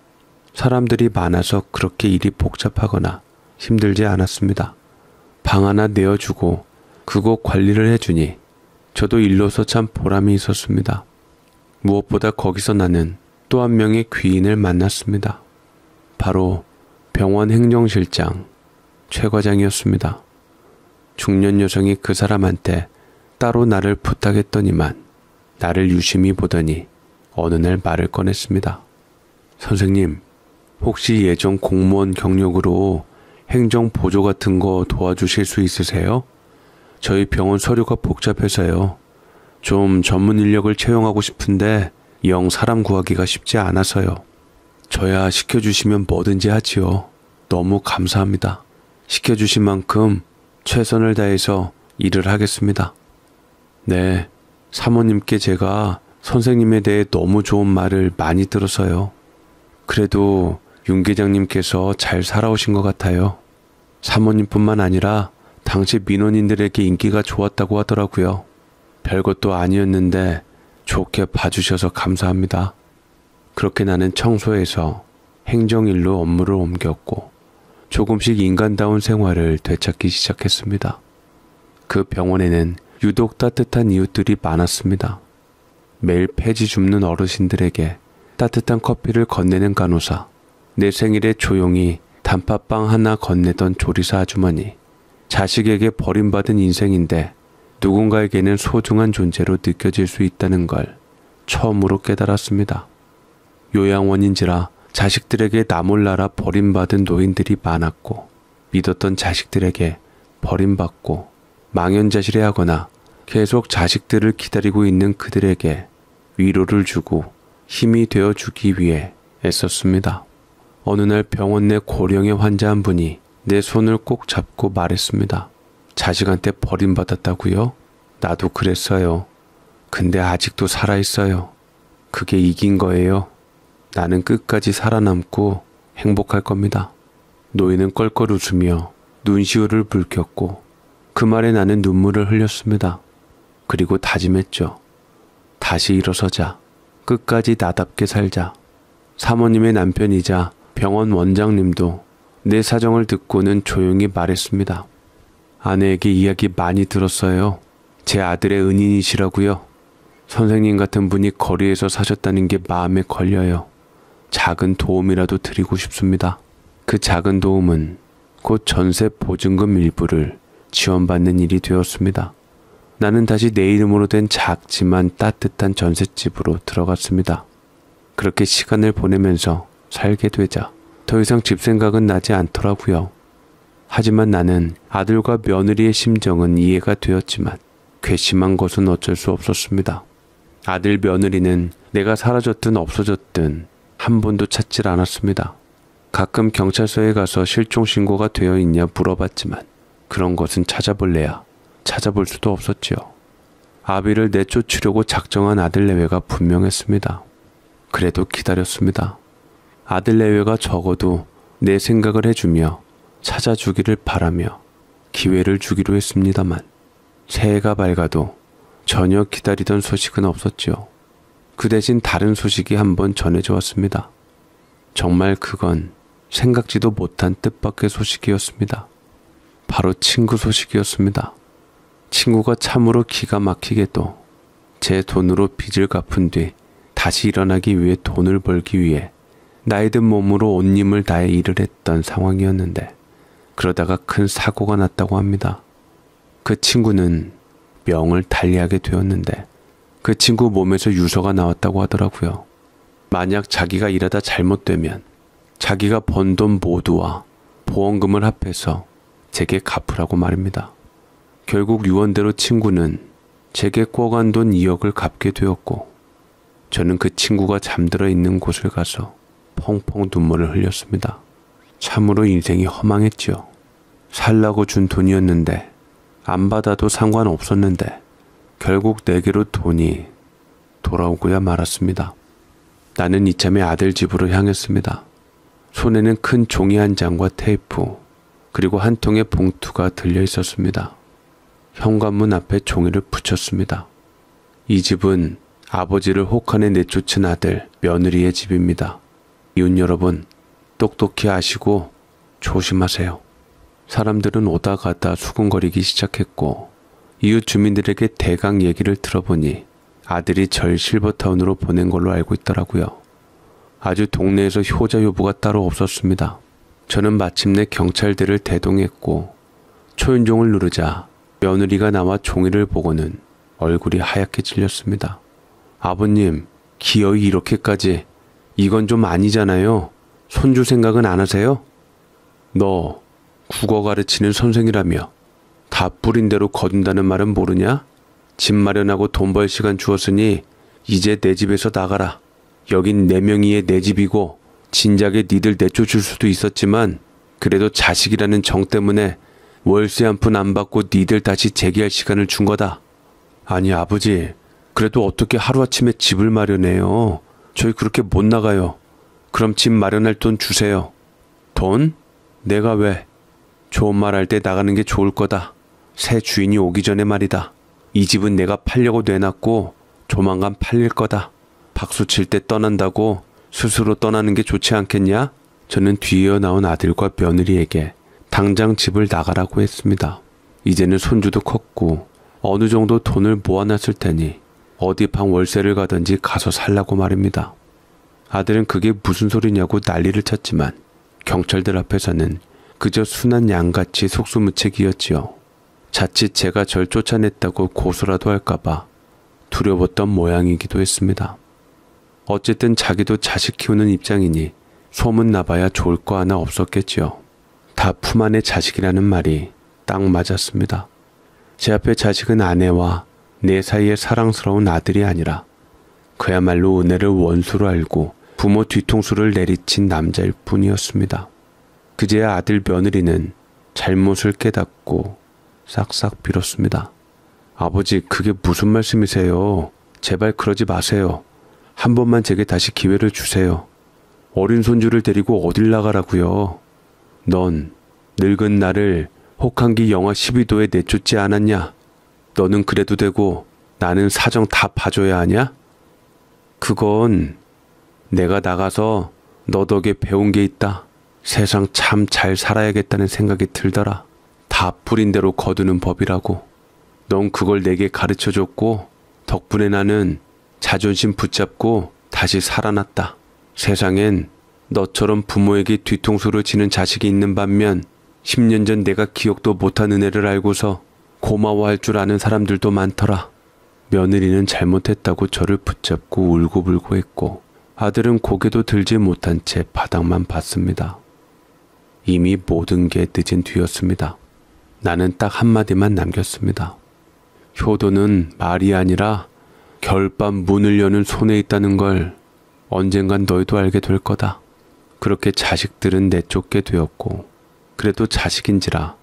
사람들이 많아서 그렇게 일이 복잡하거나 힘들지 않았습니다. 방 하나 내어주고 그곳 관리를 해주니 저도 일로서 참 보람이 있었습니다. 무엇보다 거기서 나는 또 한 명의 귀인을 만났습니다. 바로 병원 행정실장 최 과장이었습니다. 중년 여성이 그 사람한테 따로 나를 부탁했더니만 나를 유심히 보더니 어느 날 말을 꺼냈습니다. 선생님, 혹시 예전 공무원 경력으로 행정 보조 같은 거 도와주실 수 있으세요? 저희 병원 서류가 복잡해서요. 좀 전문 인력을 채용하고 싶은데 영 사람 구하기가 쉽지 않아서요. 저야 시켜주시면 뭐든지 하지요. 너무 감사합니다. 시켜주신 만큼 최선을 다해서 일을 하겠습니다. 네, 사모님께 제가 선생님에 대해 너무 좋은 말을 많이 들어서요. 그래도 윤 계장님께서 잘 살아오신 것 같아요. 사모님뿐만 아니라 당시 민원인들에게 인기가 좋았다고 하더라고요. 별것도 아니었는데 좋게 봐주셔서 감사합니다. 그렇게 나는 청소에서 행정일로 업무를 옮겼고 조금씩 인간다운 생활을 되찾기 시작했습니다. 그 병원에는 유독 따뜻한 이웃들이 많았습니다. 매일 폐지 줍는 어르신들에게 따뜻한 커피를 건네는 간호사, 내 생일에 조용히 단팥빵 하나 건네던 조리사 아주머니, 자식에게 버림받은 인생인데 누군가에게는 소중한 존재로 느껴질 수 있다는 걸 처음으로 깨달았습니다. 요양원인지라 자식들에게 나 몰라라 버림받은 노인들이 많았고 믿었던 자식들에게 버림받고 망연자실해하거나 계속 자식들을 기다리고 있는 그들에게 위로를 주고 힘이 되어주기 위해 애썼습니다. 어느 날 병원 내 고령의 환자 한 분이 내 손을 꼭 잡고 말했습니다. 자식한테 버림받았다고요? 나도 그랬어요. 근데 아직도 살아있어요. 그게 이긴 거예요. 나는 끝까지 살아남고 행복할 겁니다. 노인은 껄껄 웃으며 눈시울을 붉혔고 그 말에 나는 눈물을 흘렸습니다. 그리고 다짐했죠. 다시 일어서자. 끝까지 나답게 살자. 사모님의 남편이자 병원 원장님도 내 사정을 듣고는 조용히 말했습니다. 아내에게 이야기 많이 들었어요. 제 아들의 은인이시라고요. 선생님 같은 분이 거리에서 사셨다는 게 마음에 걸려요. 작은 도움이라도 드리고 싶습니다. 그 작은 도움은 곧 전세 보증금 일부를 지원받는 일이 되었습니다. 나는 다시 내 이름으로 된 작지만 따뜻한 전셋집으로 들어갔습니다. 그렇게 시간을 보내면서 살게 되자 더 이상 집 생각은 나지 않더라고요. 하지만 나는 아들과 며느리의 심정은 이해가 되었지만 괘씸한 것은 어쩔 수 없었습니다. 아들 며느리는 내가 사라졌든 없어졌든 한 번도 찾질 않았습니다. 가끔 경찰서에 가서 실종신고가 되어 있냐 물어봤지만 그런 것은 찾아볼래야 찾아볼 수도 없었지요. 아비를 내쫓으려고 작정한 아들 내외가 분명했습니다. 그래도 기다렸습니다. 아들 내외가 적어도 내 생각을 해주며 찾아주기를 바라며 기회를 주기로 했습니다만 새해가 밝아도 전혀 기다리던 소식은 없었지요. 그 대신 다른 소식이 한번 전해져 왔습니다. 정말 그건 생각지도 못한 뜻밖의 소식이었습니다. 바로 친구 소식이었습니다. 친구가 참으로 기가 막히게도 제 돈으로 빚을 갚은 뒤 다시 일어나기 위해 돈을 벌기 위해 나이든 몸으로 온 힘을 다해 일을 했던 상황이었는데 그러다가 큰 사고가 났다고 합니다. 그 친구는 명을 달리하게 되었는데 그 친구 몸에서 유서가 나왔다고 하더라고요. 만약 자기가 일하다 잘못되면 자기가 번 돈 모두와 보험금을 합해서 제게 갚으라고 말입니다. 결국 유언대로 친구는 제게 꿔간 돈 2억을 갚게 되었고 저는 그 친구가 잠들어 있는 곳을 가서 펑펑 눈물을 흘렸습니다. 참으로 인생이 허망했지요. 살라고 준 돈이었는데 안 받아도 상관없었는데 결국 내게로 돈이 돌아오고야 말았습니다. 나는 이참에 아들 집으로 향했습니다. 손에는 큰 종이 한 장과 테이프 그리고 한 통의 봉투가 들려 있었습니다. 현관문 앞에 종이를 붙였습니다. 이 집은 아버지를 혹한에 내쫓은 아들 며느리의 집입니다. 이웃 여러분, 똑똑히 아시고 조심하세요. 사람들은 오다 가다 수군거리기 시작했고 이웃 주민들에게 대강 얘기를 들어보니 아들이 절 실버타운으로 보낸 걸로 알고 있더라고요. 아주 동네에서 효자 효부가 따로 없었습니다. 저는 마침내 경찰들을 대동했고 초인종을 누르자 며느리가 나와 종이를 보고는 얼굴이 하얗게 질렸습니다. 아버님, 기어이 이렇게까지 이건 좀 아니잖아요. 손주 생각은 안 하세요? 너 국어 가르치는 선생이라며 다 뿌린 대로 거둔다는 말은 모르냐? 집 마련하고 돈 벌 시간 주었으니 이제 내 집에서 나가라. 여긴 내 명의의 내 집이고 진작에 니들 내쫓을 수도 있었지만 그래도 자식이라는 정 때문에 월세 한 푼 안 받고 니들 다시 재기할 시간을 준 거다. 아니 아버지, 그래도 어떻게 하루아침에 집을 마련해요. 저희 그렇게 못 나가요. 그럼 집 마련할 돈 주세요. 돈? 내가 왜? 좋은 말 할 때 나가는 게 좋을 거다. 새 주인이 오기 전에 말이다. 이 집은 내가 팔려고 내놨고 조만간 팔릴 거다. 박수 칠 때 떠난다고 스스로 떠나는 게 좋지 않겠냐? 저는 뒤이어 나온 아들과 며느리에게 당장 집을 나가라고 했습니다. 이제는 손주도 컸고 어느 정도 돈을 모아놨을 테니 어디 방 월세를 가든지 가서 살라고 말입니다. 아들은 그게 무슨 소리냐고 난리를 쳤지만 경찰들 앞에서는 그저 순한 양같이 속수무책이었지요. 자칫 제가 절 쫓아냈다고 고소라도 할까봐 두려웠던 모양이기도 했습니다. 어쨌든 자기도 자식 키우는 입장이니 소문나봐야 좋을 거 하나 없었겠지요. 다 품 안의 자식이라는 말이 딱 맞았습니다. 제 앞에 자식은 아내와 내 사이의 사랑스러운 아들이 아니라 그야말로 은혜를 원수로 알고 부모 뒤통수를 내리친 남자일 뿐이었습니다. 그제야 아들 며느리는 잘못을 깨닫고 싹싹 빌었습니다. 아버지, 그게 무슨 말씀이세요? 제발 그러지 마세요. 한 번만 제게 다시 기회를 주세요. 어린 손주를 데리고 어딜 나가라고요. 넌 늙은 나를 혹한기 영하 12도에 내쫓지 않았냐? 너는 그래도 되고 나는 사정 다 봐줘야 하냐? 그건 내가 나가서 너 덕에 배운 게 있다. 세상 참 잘 살아야겠다는 생각이 들더라. 다 뿌린 대로 거두는 법이라고. 넌 그걸 내게 가르쳐줬고 덕분에 나는 자존심 붙잡고 다시 살아났다. 세상엔 너처럼 부모에게 뒤통수를 치는 자식이 있는 반면 10년 전 내가 기억도 못한 은혜를 알고서 고마워할 줄 아는 사람들도 많더라. 며느리는 잘못했다고 저를 붙잡고 울고불고 했고 아들은 고개도 들지 못한 채 바닥만 봤습니다. 이미 모든 게 늦은 뒤였습니다. 나는 딱 한마디만 남겼습니다. 효도는 말이 아니라 겨울밤 문을 여는 손에 있다는 걸 언젠간 너희도 알게 될 거다. 그렇게 자식들은 내쫓게 되었고 그래도 자식인지라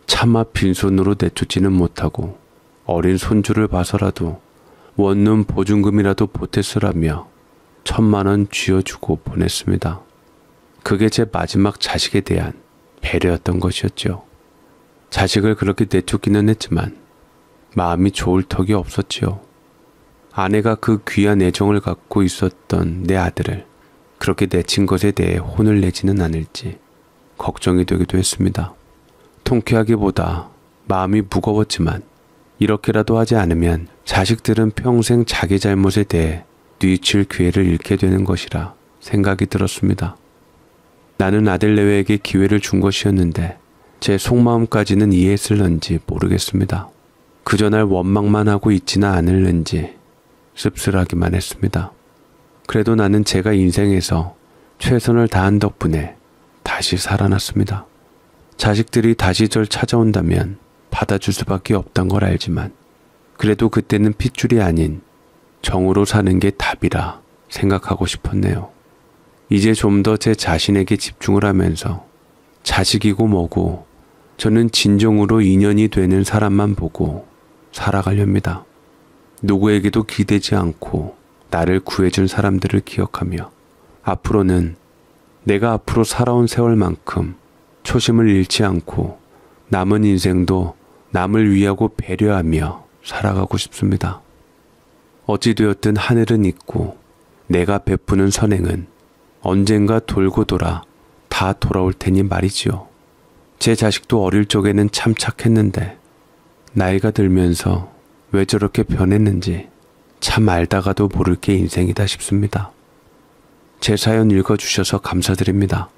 차마 빈손으로 내쫓지는 못하고 어린 손주를 봐서라도 원룸 보증금이라도 보탰으라며 1,000만 원 쥐어주고 보냈습니다. 그게 제 마지막 자식에 대한 배려였던 것이었죠. 자식을 그렇게 내쫓기는 했지만 마음이 좋을 턱이 없었지요. 아내가 그 귀한 애정을 갖고 있었던 내 아들을 그렇게 내친 것에 대해 혼을 내지는 않을지 걱정이 되기도 했습니다. 통쾌하기보다 마음이 무거웠지만 이렇게라도 하지 않으면 자식들은 평생 자기 잘못에 대해 뉘칠 기회를 잃게 되는 것이라 생각이 들었습니다. 나는 아들 내외에게 기회를 준 것이었는데 제 속마음까지는 이해했을는지 모르겠습니다. 그저 날 원망만 하고 있지는 않을는지 씁쓸하기만 했습니다. 그래도 나는 제가 인생에서 최선을 다한 덕분에 다시 살아났습니다. 자식들이 다시 절 찾아온다면 받아줄 수밖에 없단 걸 알지만 그래도 그때는 핏줄이 아닌 정으로 사는 게 답이라 생각하고 싶었네요. 이제 좀 더 제 자신에게 집중을 하면서 자식이고 뭐고 저는 진정으로 인연이 되는 사람만 보고 살아가렵니다. 누구에게도 기대지 않고 나를 구해준 사람들을 기억하며 앞으로는 내가 앞으로 살아온 세월만큼 초심을 잃지 않고 남은 인생도 남을 위하고 배려하며 살아가고 싶습니다. 어찌되었든 하늘은 있고 내가 베푸는 선행은 언젠가 돌고 돌아 다 돌아올 테니 말이지요. 제 자식도 어릴 적에는 참 착했는데 나이가 들면서 왜 저렇게 변했는지 참 알다가도 모를 게 인생이다 싶습니다. 제 사연 읽어주셔서 감사드립니다.